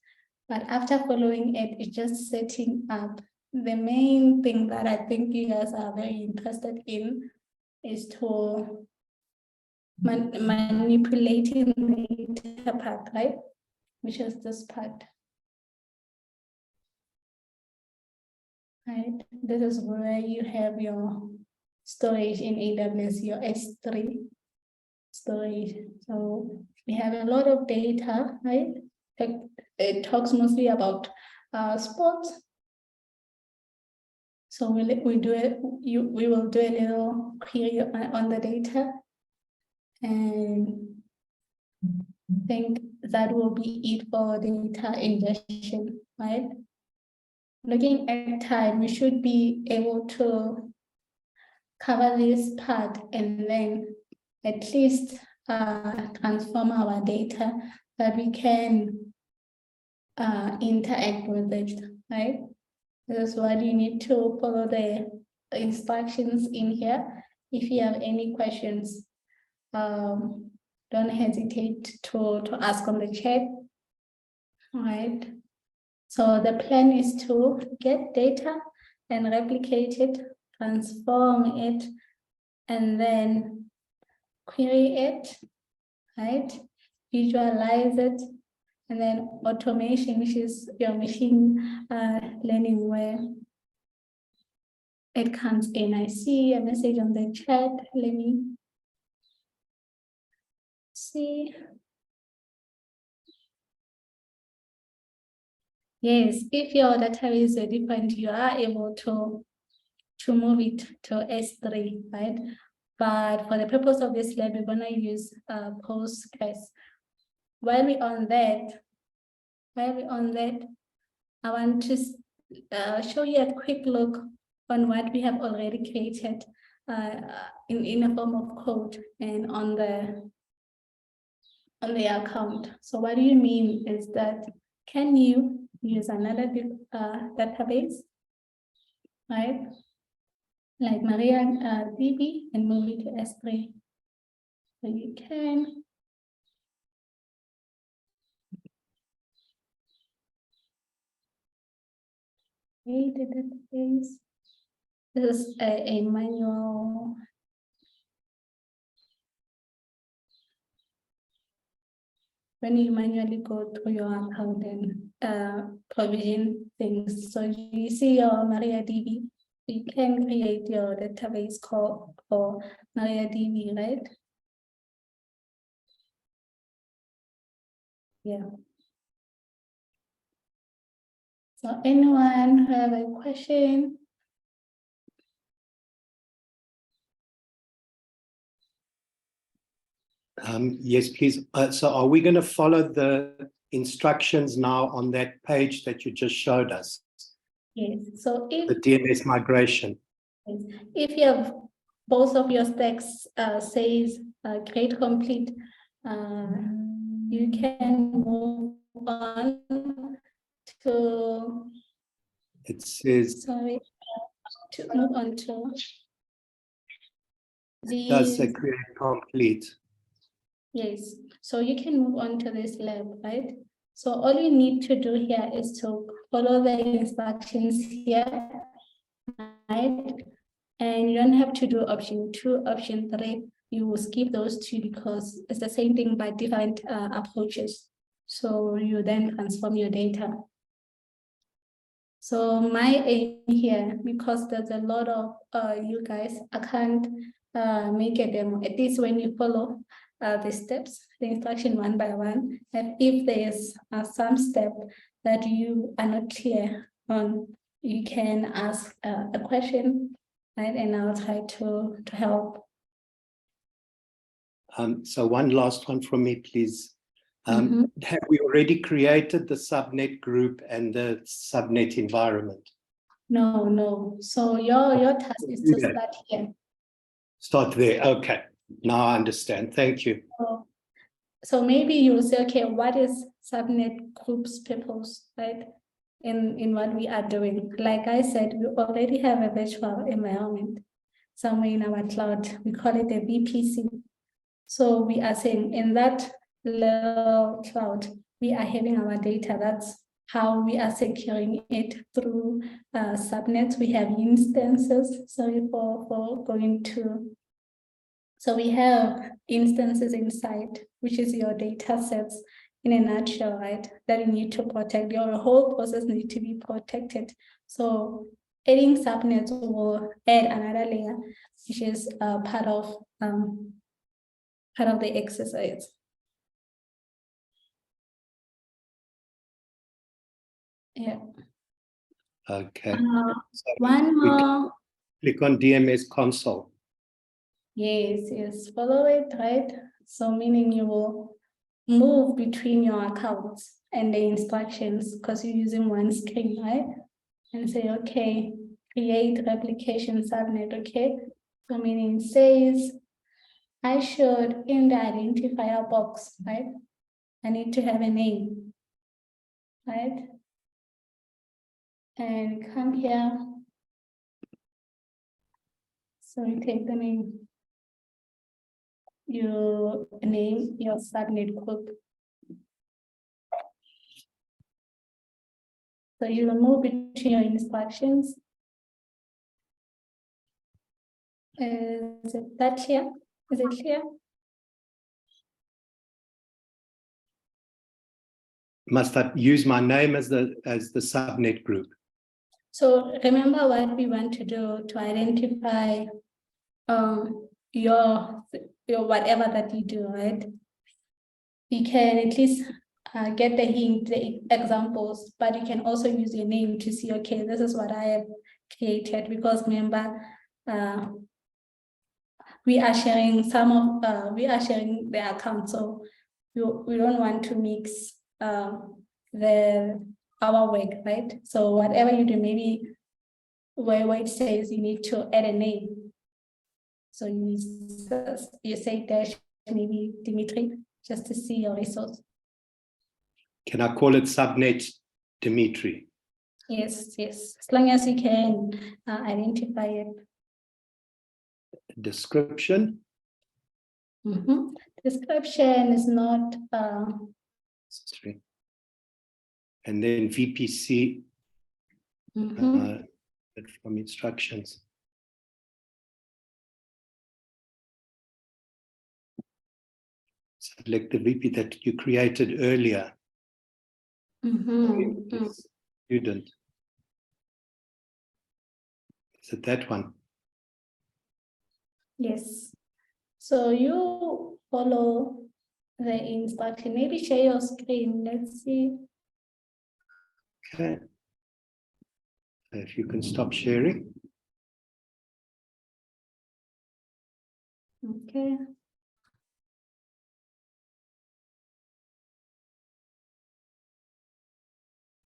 but after following it, it's just setting up. The main thing that I think you guys are very interested in is to manipulating the data part, right? Which is this part. Right, this is where you have your storage in AWS, your S3 storage. So we have a lot of data, right? It talks mostly about sports. So we will do a little query on the data, and I think that will be it for data ingestion, right? Looking at time, we should be able to cover this part and then at least transform our data that we can interact with it, right? This is what you need to follow the instructions in here. If you have any questions, don't hesitate to ask on the chat, right? So the plan is to get data and replicate it, transform it, and then query it, right? Visualize it, and then automation, which is your machine learning, where it comes in. I see a message on the chat. Let me see. Yes, if your database is different, you are able to move it to S3, right? But for the purpose of this lab, we're going to use Postgres. While we're on that, I want to show you a quick look on what we have already created in a form of code and on the account. So what do you mean is that, can you use another database, right? Like MariaDB and move it to S3. So you can. Create a database. This is a manual. When you manually go through your account and provision things. So you see your MariaDB, you can create your database call for MariaDB, right? Yeah. So anyone who have a question? Yes, please. So are we going to follow the instructions now on that page that you just showed us? Yes. So The DNS migration. if you have both of your stacks says create complete, you can move on to It says, Sorry, to move on to does say the, create complete. yes, so you can move on to this lab, right? So all you need to do here is to follow the instructions here, right? And you don't have to do option 2, option 3. You will skip those 2 because it's the same thing by different approaches. So you then transform your data. So my aim here, because there's a lot of you guys, I can't make a demo. At least when you follow the steps, the instruction one by one, and if there's some step that you are not clear on, you can ask a question, right? And I'll try to help. So one last one from me, please. Have we already created the subnet group and the subnet environment? No. So your task is to start here. Start there. Okay. Now I understand. Thank you. So maybe you'll say, okay, what is subnet groups purpose, right? In what we are doing. Like I said, we already have a virtual environment somewhere in our cloud. We call it a VPC. So we are saying in that little cloud, we are having our data. That's how we are securing it through subnets. We have instances. Sorry for going to. So we have instances inside, which is your data sets in a nutshell, right? That you need to protect. Your whole process needs to be protected. So adding subnets will add another layer, which is part of the exercise. Yeah. Okay. So One we can more. click on DMS console. Yes, follow it, right? So meaning you will move between your accounts and the instructions because you're using one screen, right? And say, okay, create replication subnet, okay? So meaning it says, I should, in the identifier box, right? I need to have a name, right? And come here. So you take the name. You name your subnet group. So you will move between your instructions. Is that clear? Is it clear? Must I use my name as the subnet group? So remember what we want to do to identify your whatever that you do, right? You can at least get the hint, the examples, but you can also use your name to see, okay, this is what I have created, because remember, we are sharing the account, so we don't want to mix our work, right? So whatever you do, maybe where it says you need to add a name. So you say dash maybe Dimitri, just to see your resource. Can I call it subnet Dimitri? Yes, as long as you can identify it. Description. Description is not. And then VPC from instructions. Select the VP that you created earlier. Student. Is it that one? Yes. So you follow the instruction. Maybe share your screen. Let's see. Okay. If you can stop sharing. Okay.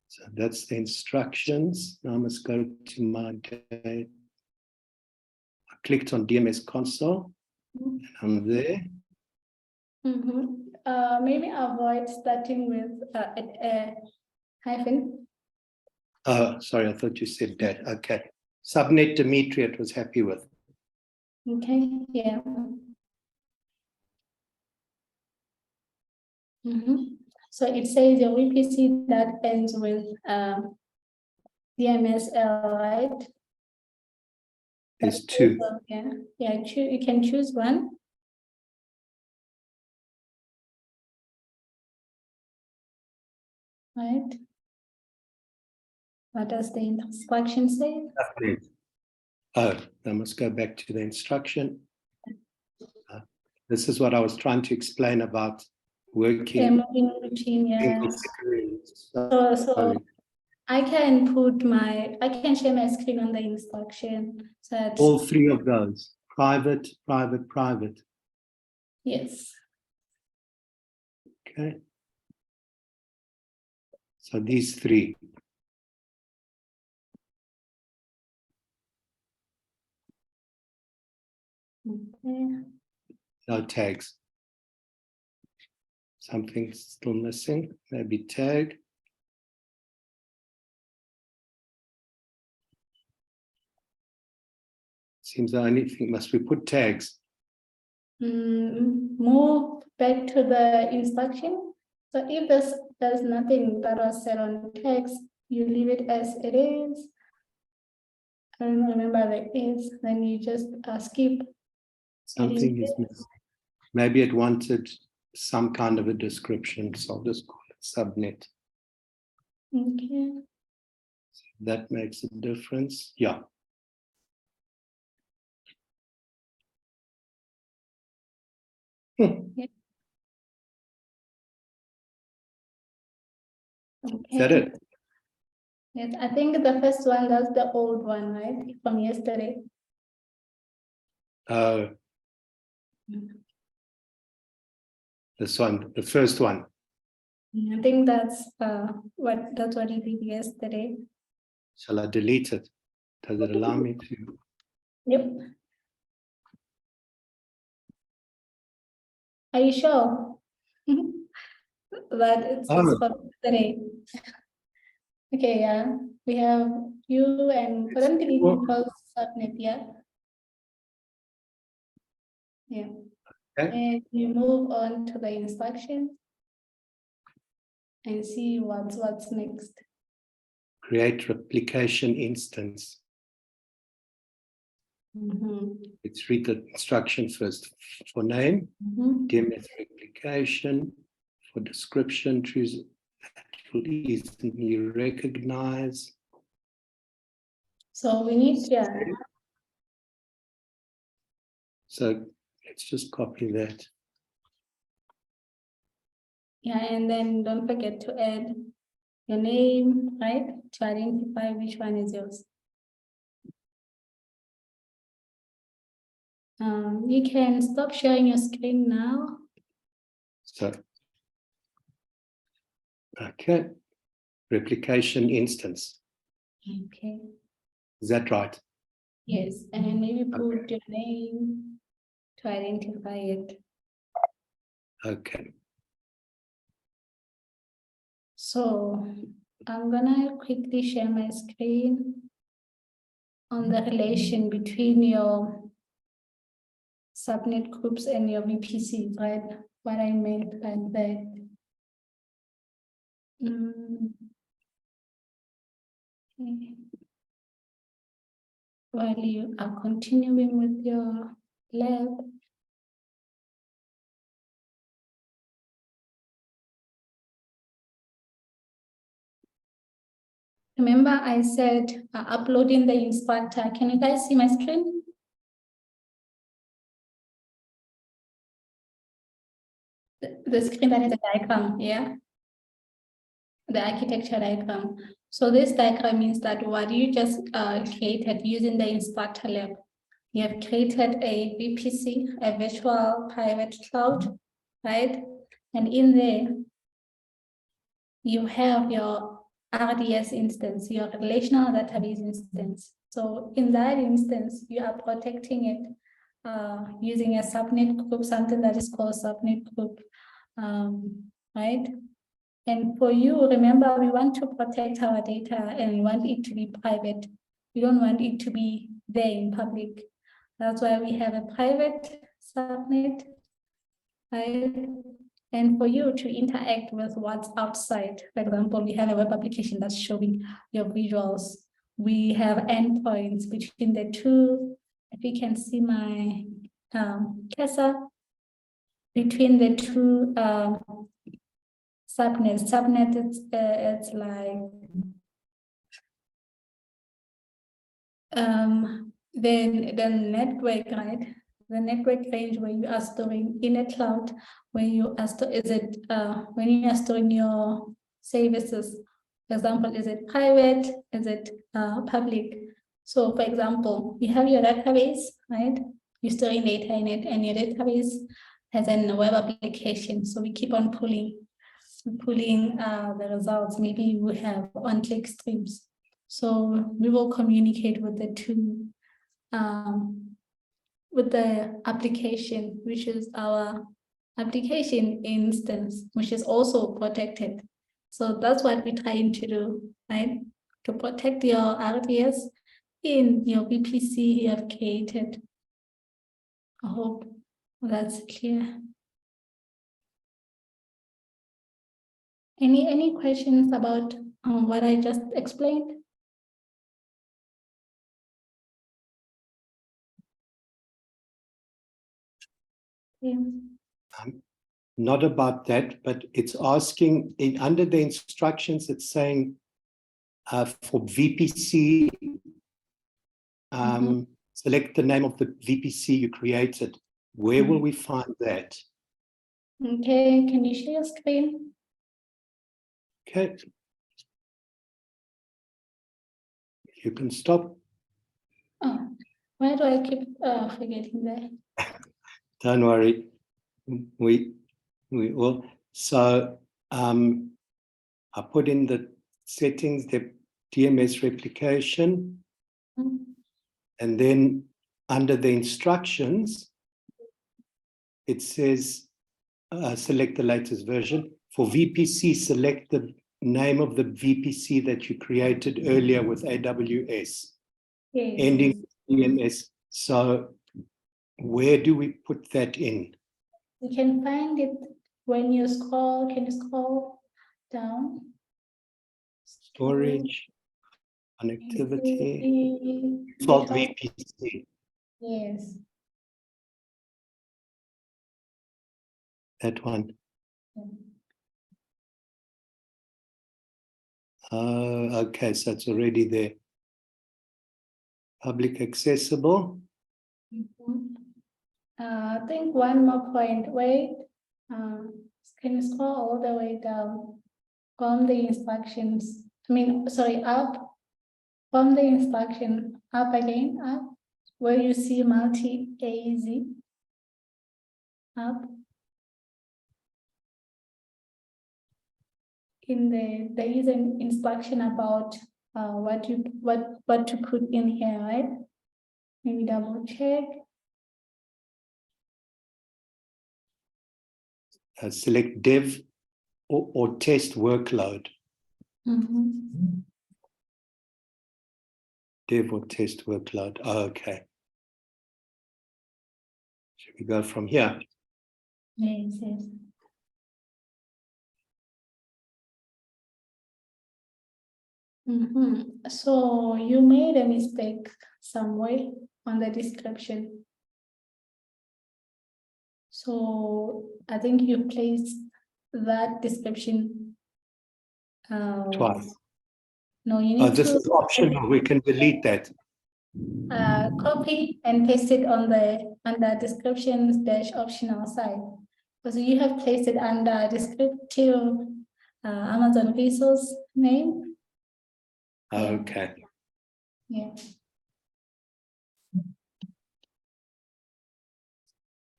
So that's the instructions. Now I must go to my day. I clicked on DMS console and I'm there. Maybe avoid starting with a hyphen. Oh, sorry, I thought you said that. Okay. Subnet Dimitri it was happy with. Okay, yeah. So it says your VPC that ends with DMSL, right? There's two. Yeah, you can choose one. Right? What does the instruction say? Oh, I must go back to the instruction. This is what I was trying to explain about working Moving routine, yeah. single screens. So I can share my screen on the instruction. So that, all three of those, private, private, private. yes. Okay. So these three. Okay. No tags. Something's still missing. Maybe tag. Seems the only thing must we put tags. Move back to the instruction. So if there's nothing that was said on text, you leave it as it is. I don't remember the is, then you just skip. Something is missing. Maybe it wanted some kind of a description, so I'll just call it subnet. Okay. That makes a difference. Yeah. Yeah. Okay. Is that it? Yes, I think the first one, that's the old one, right? From yesterday. This one, the first one. I think that's what you did yesterday. Shall I delete it? Does it allow me to? Yep. Are you sure? That it's from yesterday. Okay, yeah. We have you and currently equals subnet, yeah. Yeah. Okay. And you move on to the instructions and see what's next. Create replication instance. Let's read the instruction first. For name, DMS replication. For description, choose actual easily recognize. So we need, yeah. So let's just copy that. Yeah, and then don't forget to add your name, right? To identify which one is yours. You can stop sharing your screen now. So, okay. Replication instance. Okay. Is that right? Yes, and maybe put your name to identify it. Okay. So I'm gonna quickly share my screen on the relation between your subnet groups and your VPC, right? What I meant by that. Okay. While you are continuing with your lab, remember I said uploading the instructor. Can you guys see my screen? The screen that has a diagram, yeah? The architecture diagram. So this diagram means that what you just created using the instructor lab, you have created a VPC, a virtual private cloud, right? And in there, you have your RDS instance, your relational database instance. So in that instance, you are protecting it using a subnet group, something that is called subnet group, right? And for you, remember, we want to protect our data and we want it to be private. We don't want it to be there in public. That's why we have a private subnet, right? And for you to interact with what's outside, for example, we have a web application that's showing your visuals. We have endpoints between the two. If you can see my cursor, between the two subnets. Subnet, it's like the network, right? The network range where you are storing in a cloud, when you are when you are storing your services. For example, is it private? Is it public? So, for example, you have your database, right? You're storing data in it, and your database has a web application. So we keep on pulling the results. Maybe we have on-click streams. So we will communicate with the two, with the application, which is our application instance, which is also protected. So that's what we're trying to do, right? To protect your RDS in your VPC you have created. I hope that's clear. Any questions about what I just explained? Yeah. Not about that, but it's asking under the instructions, it's saying for VPC, select the name of the VPC you created. Where will we find that? Okay, can you share your screen? Okay. You can stop. Oh, why do I keep forgetting that? Don't worry. We will. So I put in the settings, the DMS replication, and then under the instructions, it says select the latest version. For VPC, select the name of the VPC that you created earlier with AWS, Yes. ending DMS. So where do we put that in? You can find it when you scroll. Can you scroll down? Storage, connectivity, default VPC. Yes. That one. Okay, so it's already there. Public accessible. I think one more point. Wait. Can you scroll all the way down from the instructions? Up. From the instruction, up again, up, where you see multi-AZ, up. There is an instruction about what to put in here, right? Maybe double check. Select dev or test workload. Dev or test workload. Oh, okay. Should we go from here? Yes, yes. So you made a mistake somewhere on the description. So I think you placed that description Twice. No, you need This to is optional. We can delete that. Copy and paste it on the descriptions optional side. Because you have placed it under descriptive Amazon resource name. Okay. Yeah.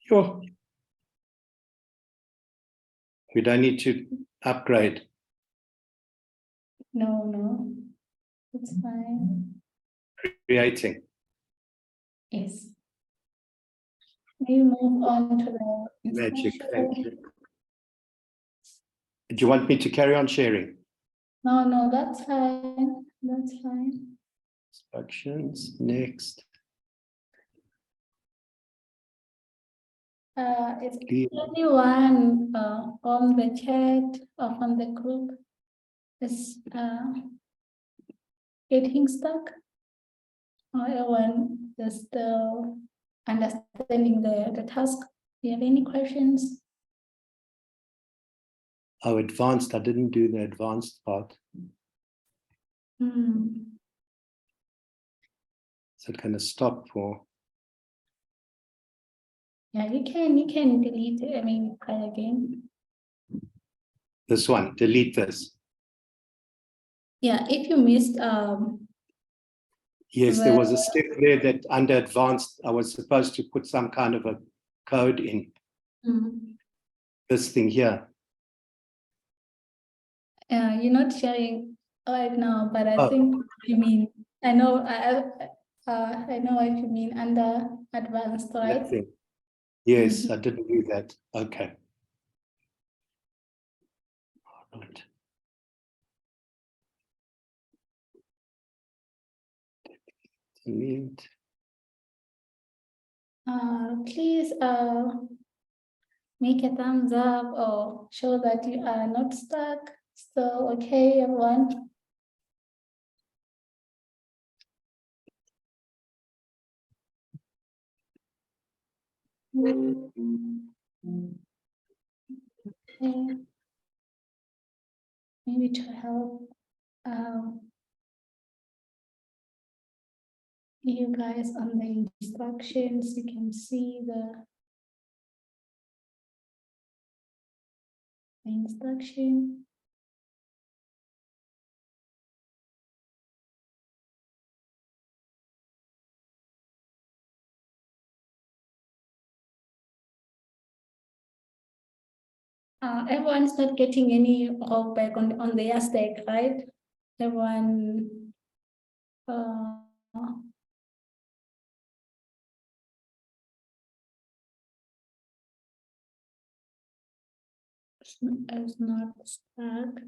Sure. We don't need to upgrade. No, it's fine. Creating. Yes. We move on to the Magic. Thank you. Do you want me to carry on sharing? No, that's fine. That's fine. Instructions, next. Is The- anyone on the chat or on the group is getting stuck? Or everyone is still understanding the task? Do you have any questions? Oh, advanced. I didn't do the advanced part. Hmm. So it kind of stop for. Yeah, you can delete it. I mean, try again. This one, delete this. Yeah, if you missed Yes, there was a step there that under advanced, I was supposed to put some kind of a code in this thing here. you're not sharing right now, but I Oh. think you mean I know what you mean under advanced, right? That thing. Yes, I didn't do that. Okay. All right. Delete. Please make a thumbs up or show that you are not stuck. So okay, everyone. Okay. Maybe to help you guys on the instructions, you can see the instruction. Everyone's not getting any rollback on their stack, right? Everyone is not stuck.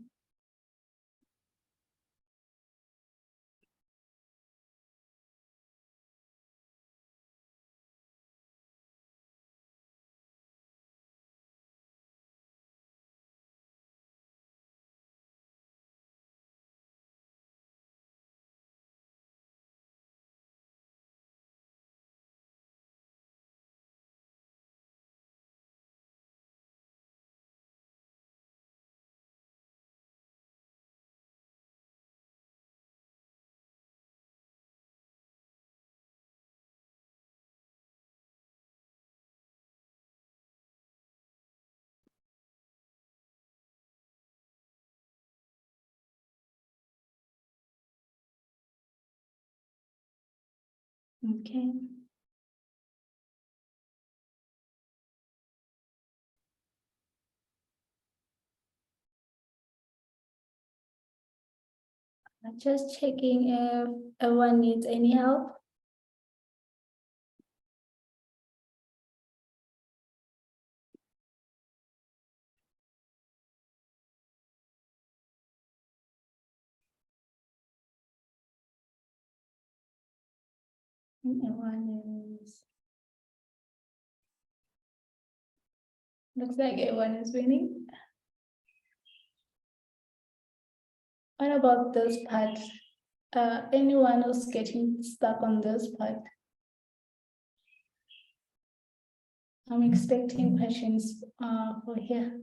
Okay. I'm just checking if everyone needs any help. Everyone is. Looks like everyone is winning. What about this part? Anyone who's getting stuck on this part? I'm expecting questions for here.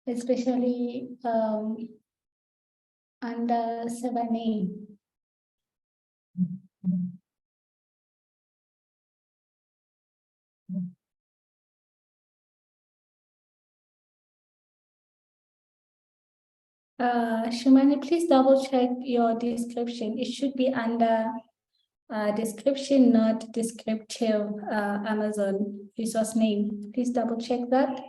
Especially under 7A. Shumani, please double check your description. It should be under description, not descriptive Amazon resource name. Please double check that.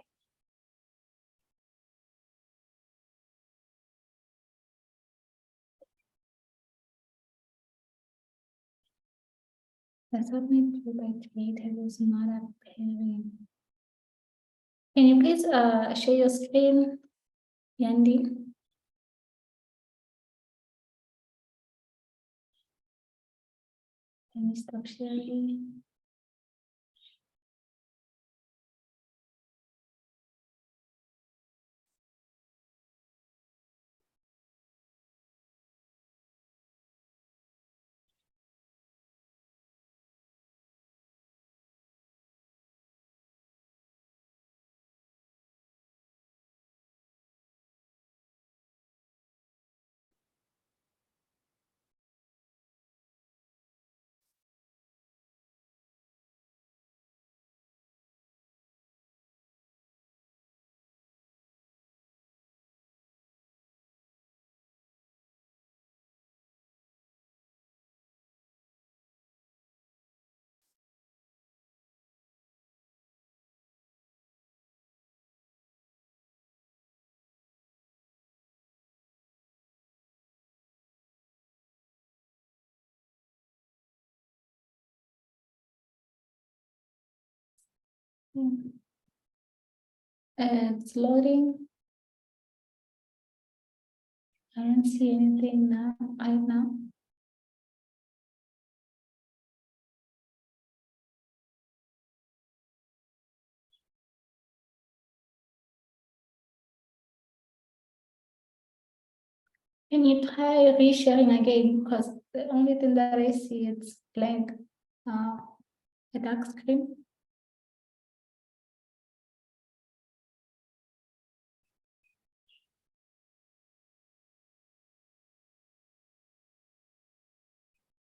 The submit by creator is not appearing. Can you please share your screen, Yandi? Can you stop sharing? It's loading. I don't see anything now, right now. Can you try resharing again? Because the only thing that I see is blank, a dark screen.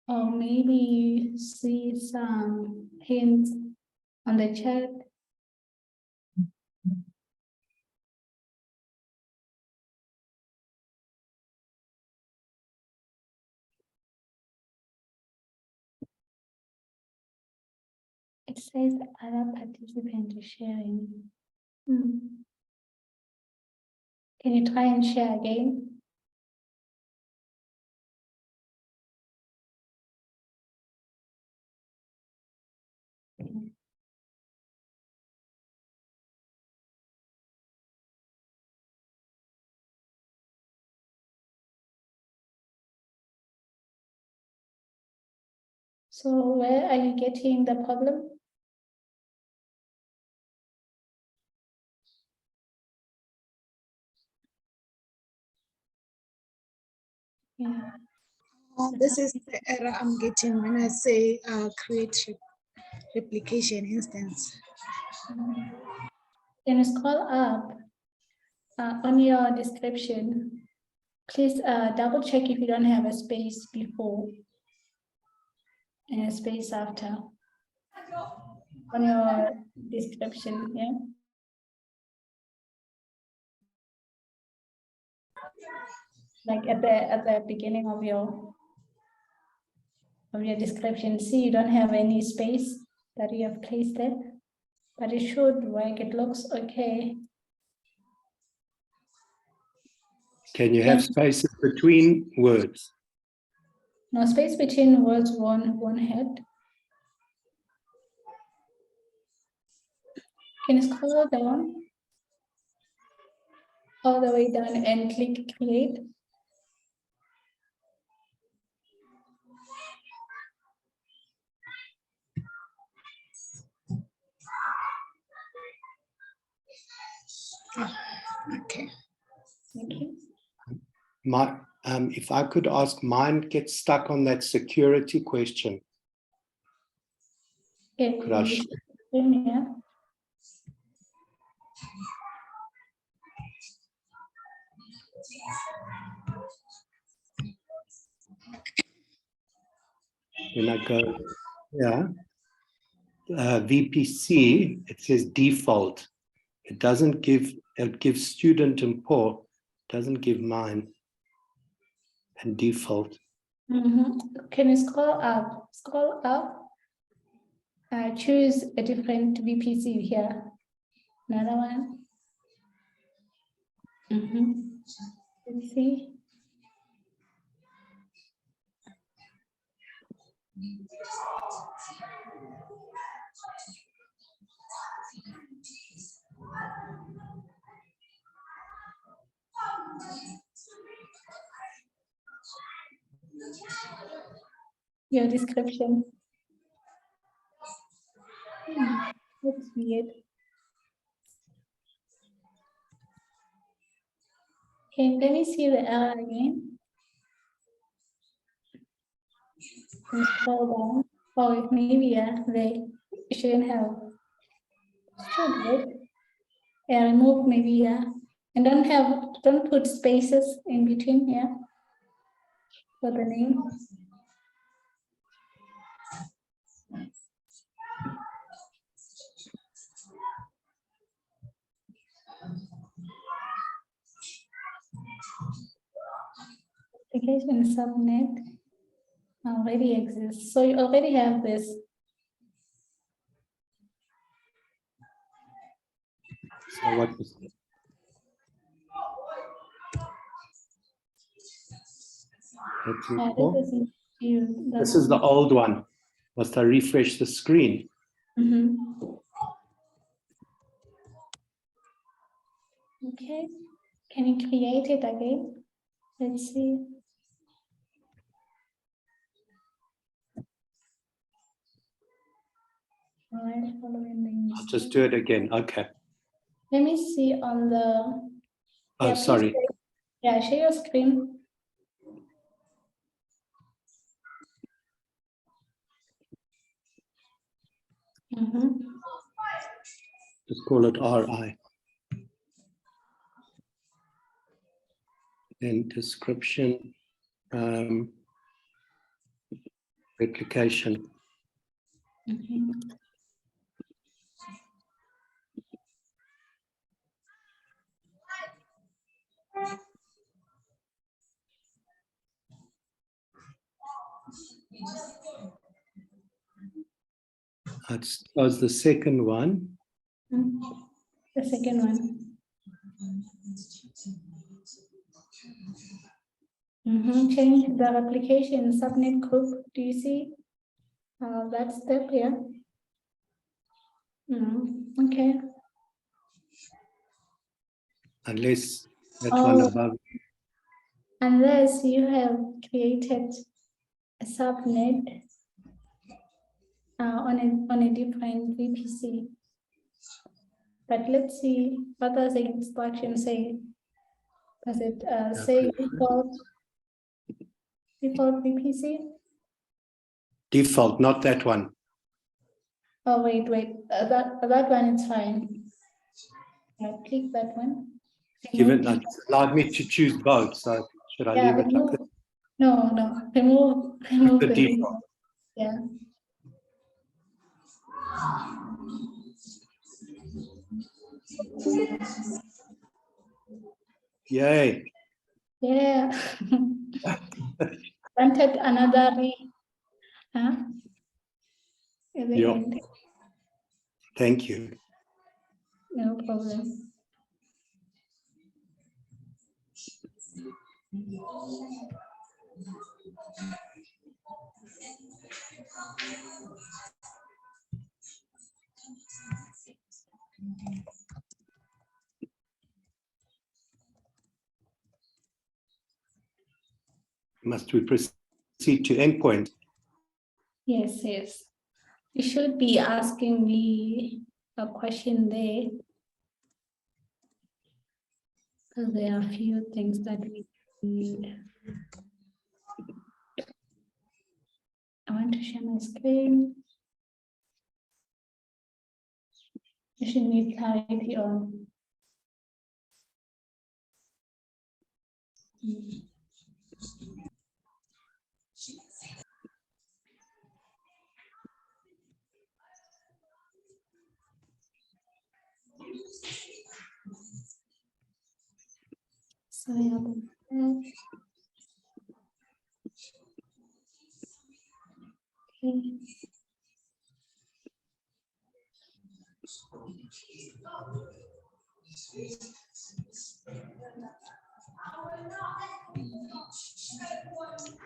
Or maybe you see some hints on the chat. It says the other participant is sharing. Can you try and share again? So where are you getting the problem? Yeah. This is the error I'm getting when I say create replication instance. Can you scroll up on your description? Please double check if you don't have a space before and a space after on your description, yeah? Like at the beginning of your description, see you don't have any space that you have placed there, but it should work. It looks okay. Can you have spaces between words? No space between words one head. Can you scroll down all the way down and click create? Okay. Thank you. If I could ask, mine gets stuck on that security question. Could I Yeah. When I go, yeah, VPC, it says default. It doesn't give, it gives student and poor, doesn't give mine and default. Can you scroll up? Scroll up. Choose a different VPC here. Another one. Let's see. your description. That's weird. Okay, let me see the error again. And scroll down. Oh, maybe they shouldn't have. Should work. Yeah, remove maybe and don't put spaces in between for the name. Application subnet already exists, so you already have this. So what was it? This is the old one. Must I refresh the screen? Okay, can you create it again? Let's see. All right, following the I'll just do it again. Okay. Let me see on the. Oh, please sorry. share your screen. Just call it RI. And description, replication. That was the second one. The second one. Change the application subnet group. Do you see that step here? Okay. Unless that one above. Unless you have created a subnet on a different VPC. But let's see, what does the instruction say? Does it say default VPC? Default, not that one. Oh, wait, that one is fine. I'll click that one. Given that allowed me to choose both, so should I leave it like that? No, remove The default. Yeah. Yay. Yeah. Wanted another at the Yep. end. Thank you. No problem. Must we proceed to endpoint? Yes. You should be asking me a question there. Because there are a few things that we need. I want to share my screen. You should need clarity on. Sorry about that. Okay.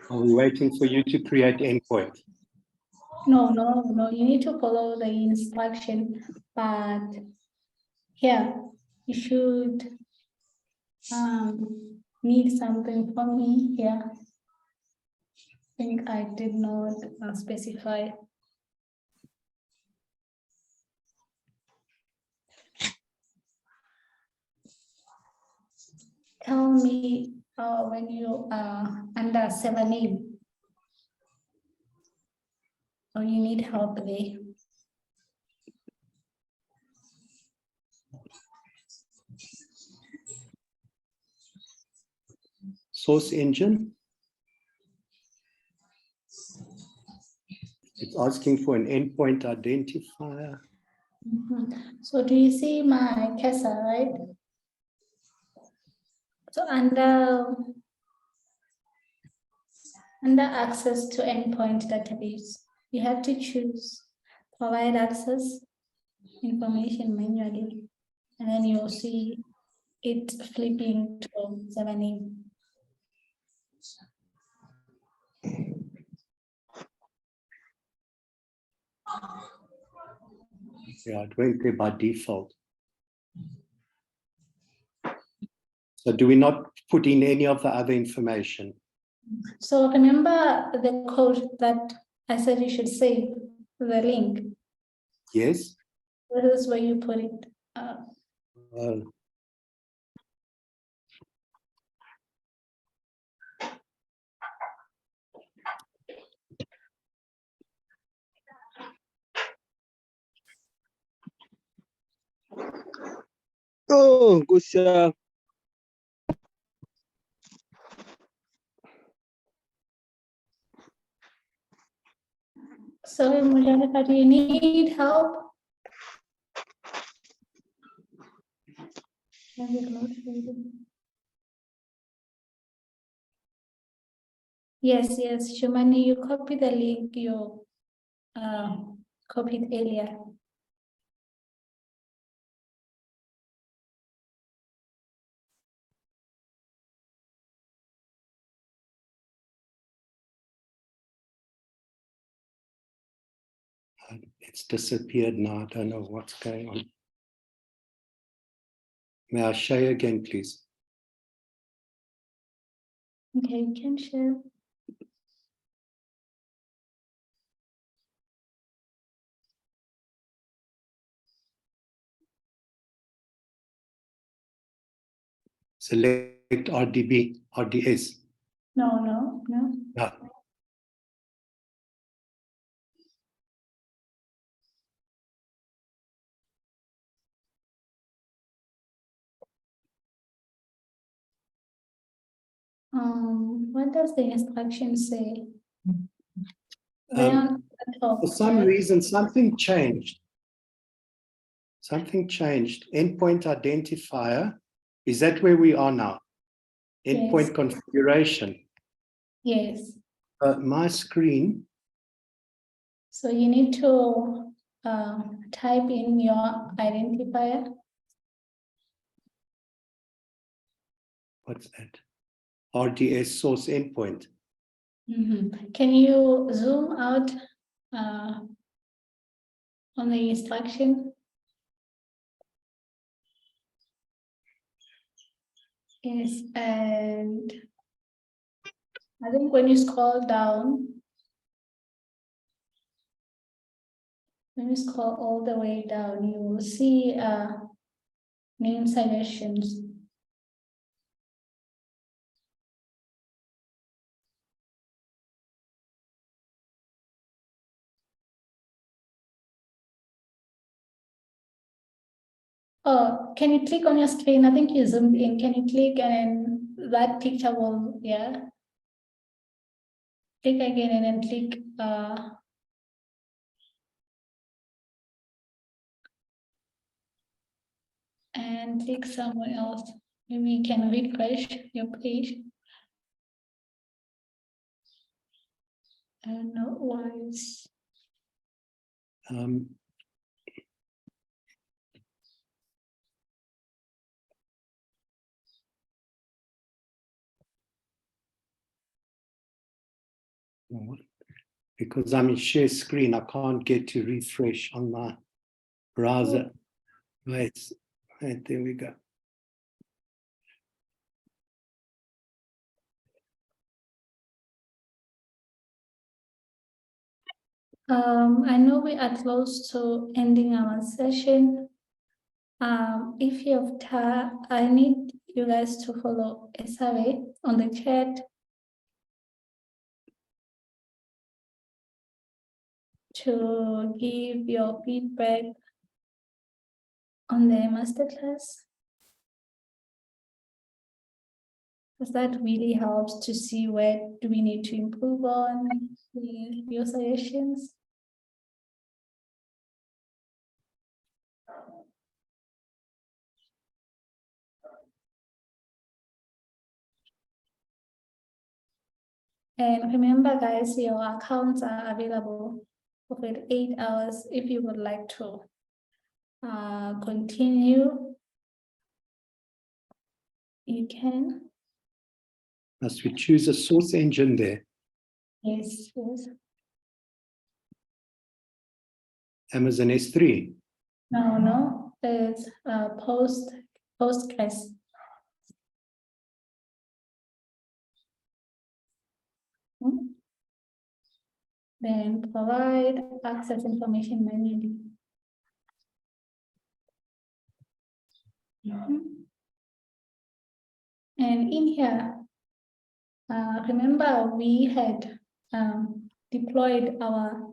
Are we waiting for you to create endpoint? No, you need to follow the instruction, but here you should need something from me here. think I did not specify. Tell me when you are under 7A or you need help there. Source engine. It's asking for an endpoint identifier. So do you see my cursor, right? So under access to endpoint database, you have to choose provide access information manually, and then you'll see it flipping to 7A. Yeah, it went there by default. So do we not put in any of the other information? So remember the code that I said you should save the link. Yes. This is where you put it. Oh, good sir. So Mujalika, do you need help? Yes, yes, Shumani, you copy the link you copied earlier. It's disappeared now. I don't know what's going on. May I share again, please? Okay, you can share. Select RDB, RDS. No. No. What does the instruction say? For some reason, something changed. Something changed. Endpoint identifier. Is that where we are now? Endpoint Yes. configuration. Yes. My screen. So you need to type in your identifier. What's that? RDS source endpoint. Can you zoom out on the instruction? Yes, and I think when you scroll down, when you scroll all the way down, you will see name suggestions. Oh, can you click on your screen? I think you zoomed in. Can you click and that picture will, yeah. Click again and then click and click somewhere else. Maybe you can refresh your page. I don't know why it's Because I'm in share screen, I can't get to refresh on my browser. Wait, there we go. I know we are close to ending our session. If you have time, I need you guys to follow a survey on the chat to give your feedback on the masterclass. Because that really helps to see where do we need to improve on your suggestions. And remember, guys, your accounts are available for 8 hours if you would like to continue. You can. Must we choose a source engine there? Yes, yes. Amazon S3. No, it's Postgres. Then provide access information manually. And in here, remember we had deployed our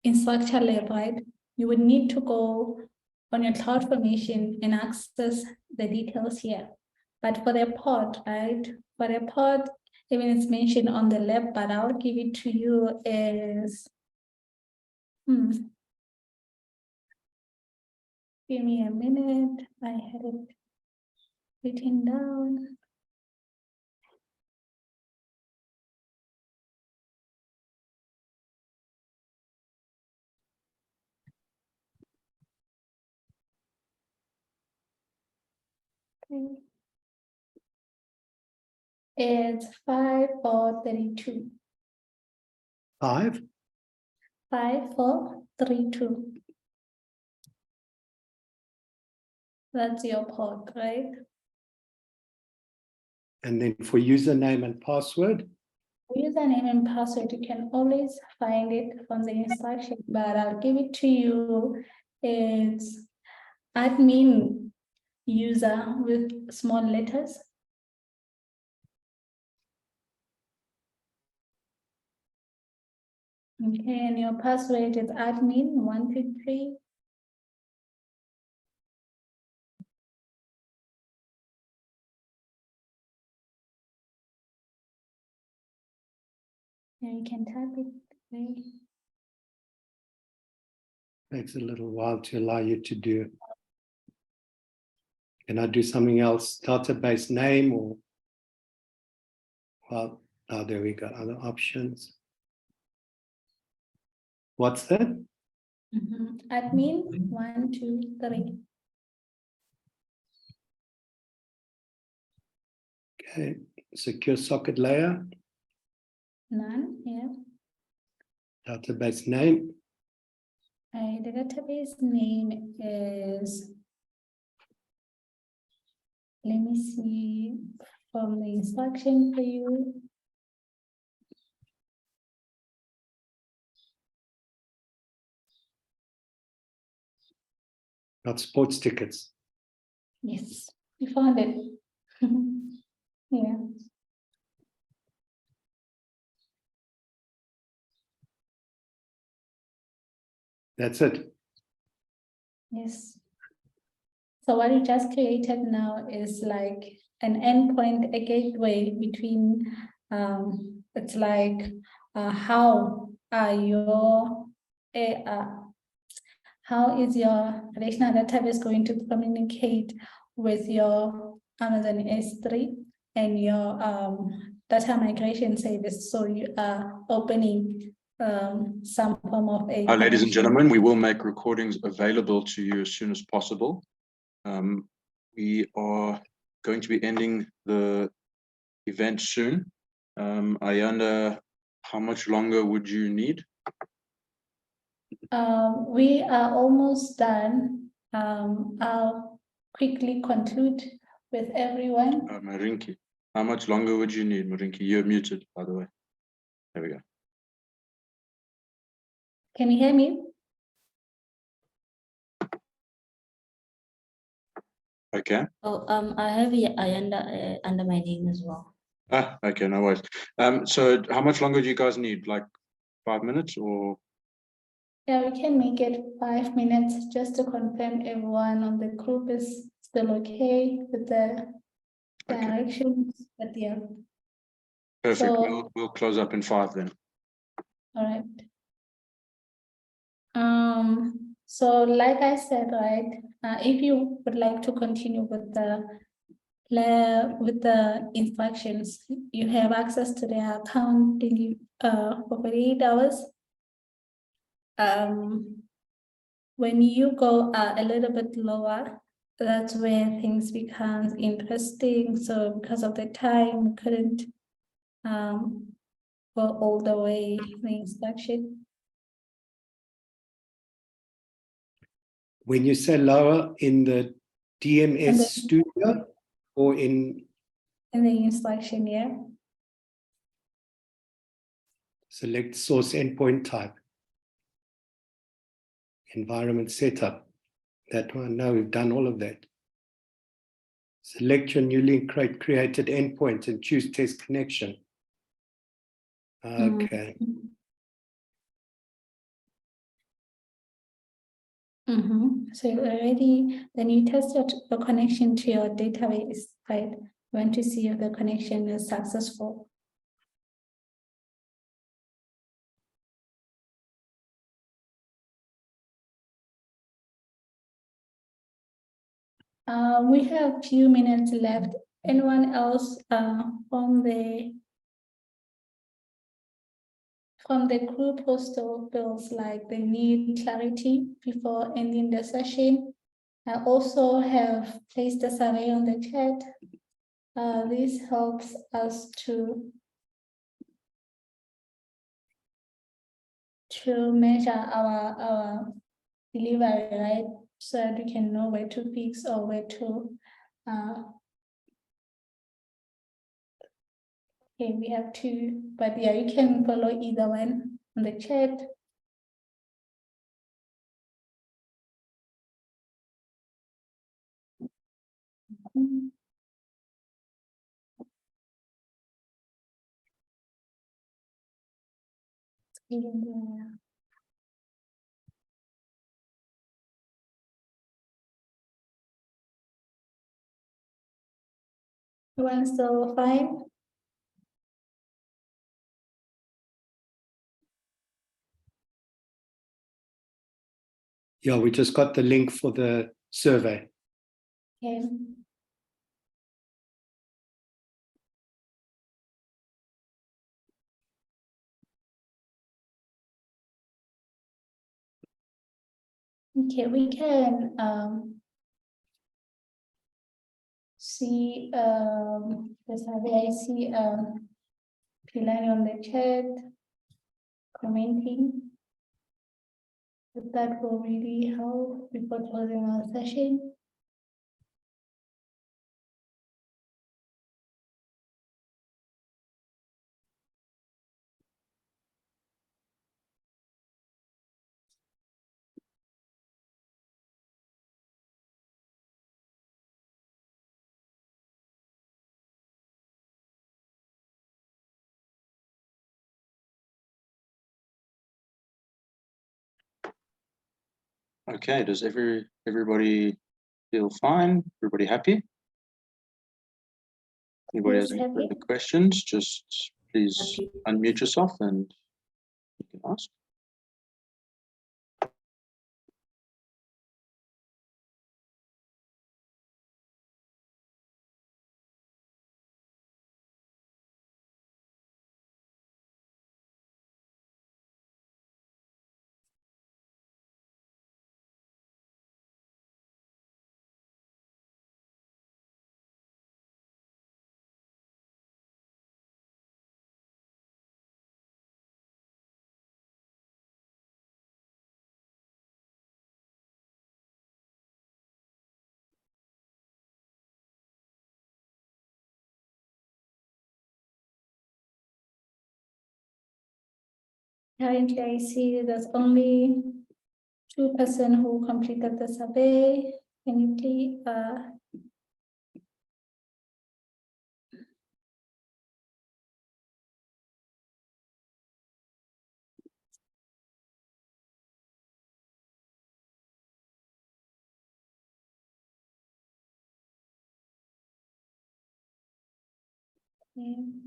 infrastructure lab, right? You would need to go on your CloudFormation and access the details here. But for the pod, right? For the pod, even it's mentioned on the lab, but I'll give it to you as give me a minute. I had it written down. Okay. It's 5432. 5. 5432. That's your pod, right? And then for username and password. Username and password, you can always find it from the instruction, but I'll give it to you. It's admin user with small letters. Okay, and your password is admin123. And you can type it. Okay. Takes a little while to allow you to do. Can I do something else? Database name or, well, oh, there we go, other options. What's that? Admin123. Okay, secure socket layer, None, yeah. database name. The database name is, let me see from the instruction for you. Not sports tickets. Yes, you found it. Yeah. That's it. Yes. So what you just created now is like an endpoint, a gateway between, it's like how are your, how is your relational database going to communicate with your Amazon S3 and your data migration service? So you are opening some form of a Ladies and connection. gentlemen, we will make recordings available to you as soon as possible. We are going to be ending the event soon. Ayanda, how much longer would you need? We are almost done. I'll quickly conclude with everyone. Marinki, how much longer would you need, Marinki? You're muted, by the way. There we go. Can you hear me? Okay. Oh, I have Ayanda under my name as well. Ah, okay, no worries. So how much longer do you guys need? Like 5 minutes or? Yeah, we can make it 5 minutes just to confirm everyone on the group is still okay with the Okay. directions, but yeah, Perfect. So- We'll close up in 5 then. all right. So like I said, right, if you would like to continue with the instructions, you have access to the account for 48 hours. When you go a little bit lower, that's where things become interesting. So because of the time, we couldn't go all the way the instruction. When you say lower, in the DMS And the- studio or in In the instruction, yeah. select source endpoint type, environment setup, that one, no, we've done all of that. Select your newly created endpoint and choose test connection. Okay. So you already, then you test your connection to your database, right? You want to see if the connection is successful. We have few minutes left. Anyone else from the group who still feels like they need clarity before ending the session? I also have placed a survey on the chat. This helps us to measure our delivery, right? So that we can know where to fix or where to okay, we have two, but yeah, you can follow either one on the chat. Everyone's still fine? Yeah, we just got the link for the survey. Okay. Okay, we can see the survey. I see Pilani on the chat commenting. But that will really help before closing our session. Okay, does everybody feel fine? Everybody happy? Anybody has Yes, any happy. further questions? Just please Happy. unmute yourself and you can ask. Currently, I see there's only 2 persons who completed the survey. Can you please,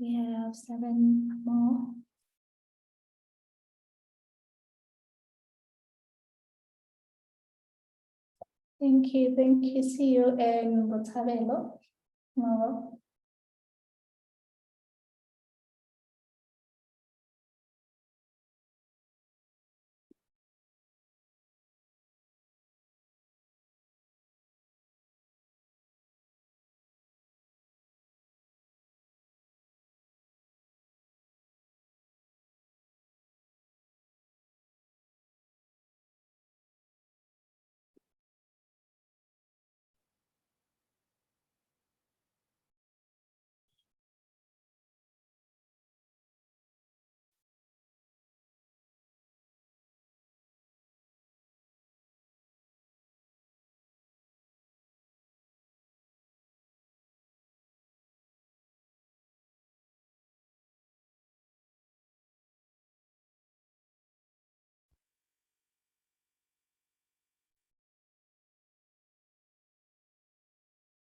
we have 7 more. Thank you. See you in Botshabelo tomorrow.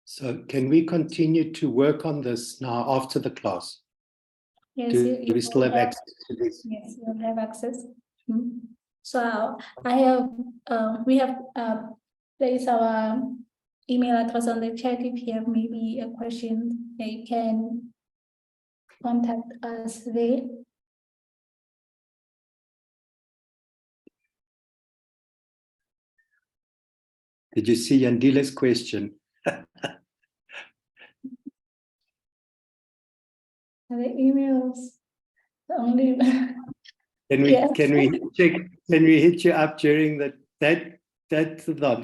So can we continue to work on this now after the class? Yes, Do we still have access to this? Yes, you'll have access. So I have, we have placed our email address on the chat. If you have maybe a question, you can contact us there. Did you see Yandile's question? The emails only. Can we Yes. can we check? Can we hit you up during that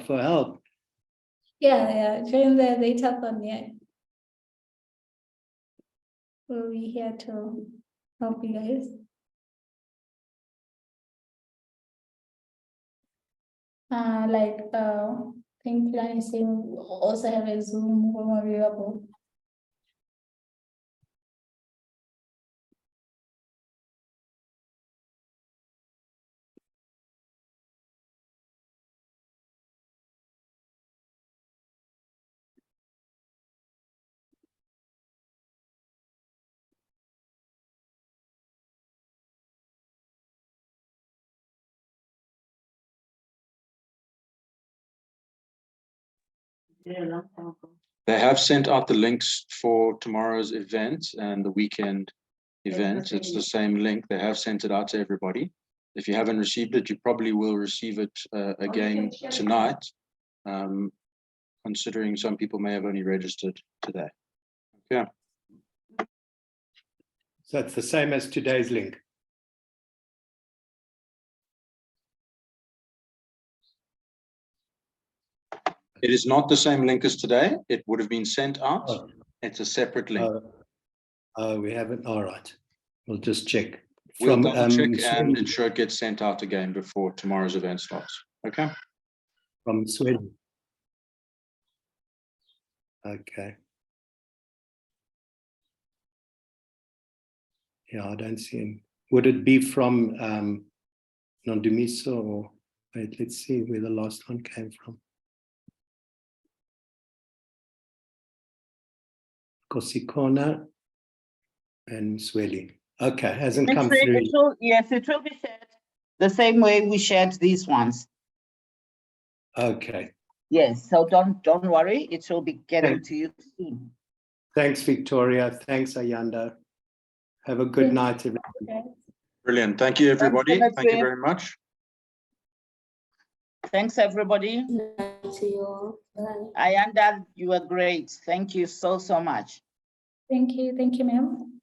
for help? Yeah, during the datathon, yeah. We'll be here to help you guys. I think Plan is saying we also have a Zoom room available. They have sent out the links for tomorrow's event and the weekend event. It's the same link. They have sent it out to everybody. If you haven't received it, you probably will receive it again tonight, considering some people may have only registered today. Okay. So it's the same as today's link. It is not the same link as today. It would have been sent out. Oh. It's a separate link. We haven't. All right. We'll just check. We'll double check and ensure it gets sent out again before tomorrow's event starts. Okay. From Sweden. Okay. Yeah, I don't see him. Would it be from Nemisa or wait, let's see where the last one came from. Kosikona and Sweli. Okay, hasn't come through. Yes, it will be shared the same way we shared these ones. Okay. Yes, so don't worry, it will be getting to you soon. Thanks, Victoria. Thanks, Ayanda. Have a good night, everybody. Brilliant. Thank you, everybody. Thank you very much. Thanks, everybody. See you all. Bye. Ayanda, you were great. Thank you so much. Thank you, ma'am.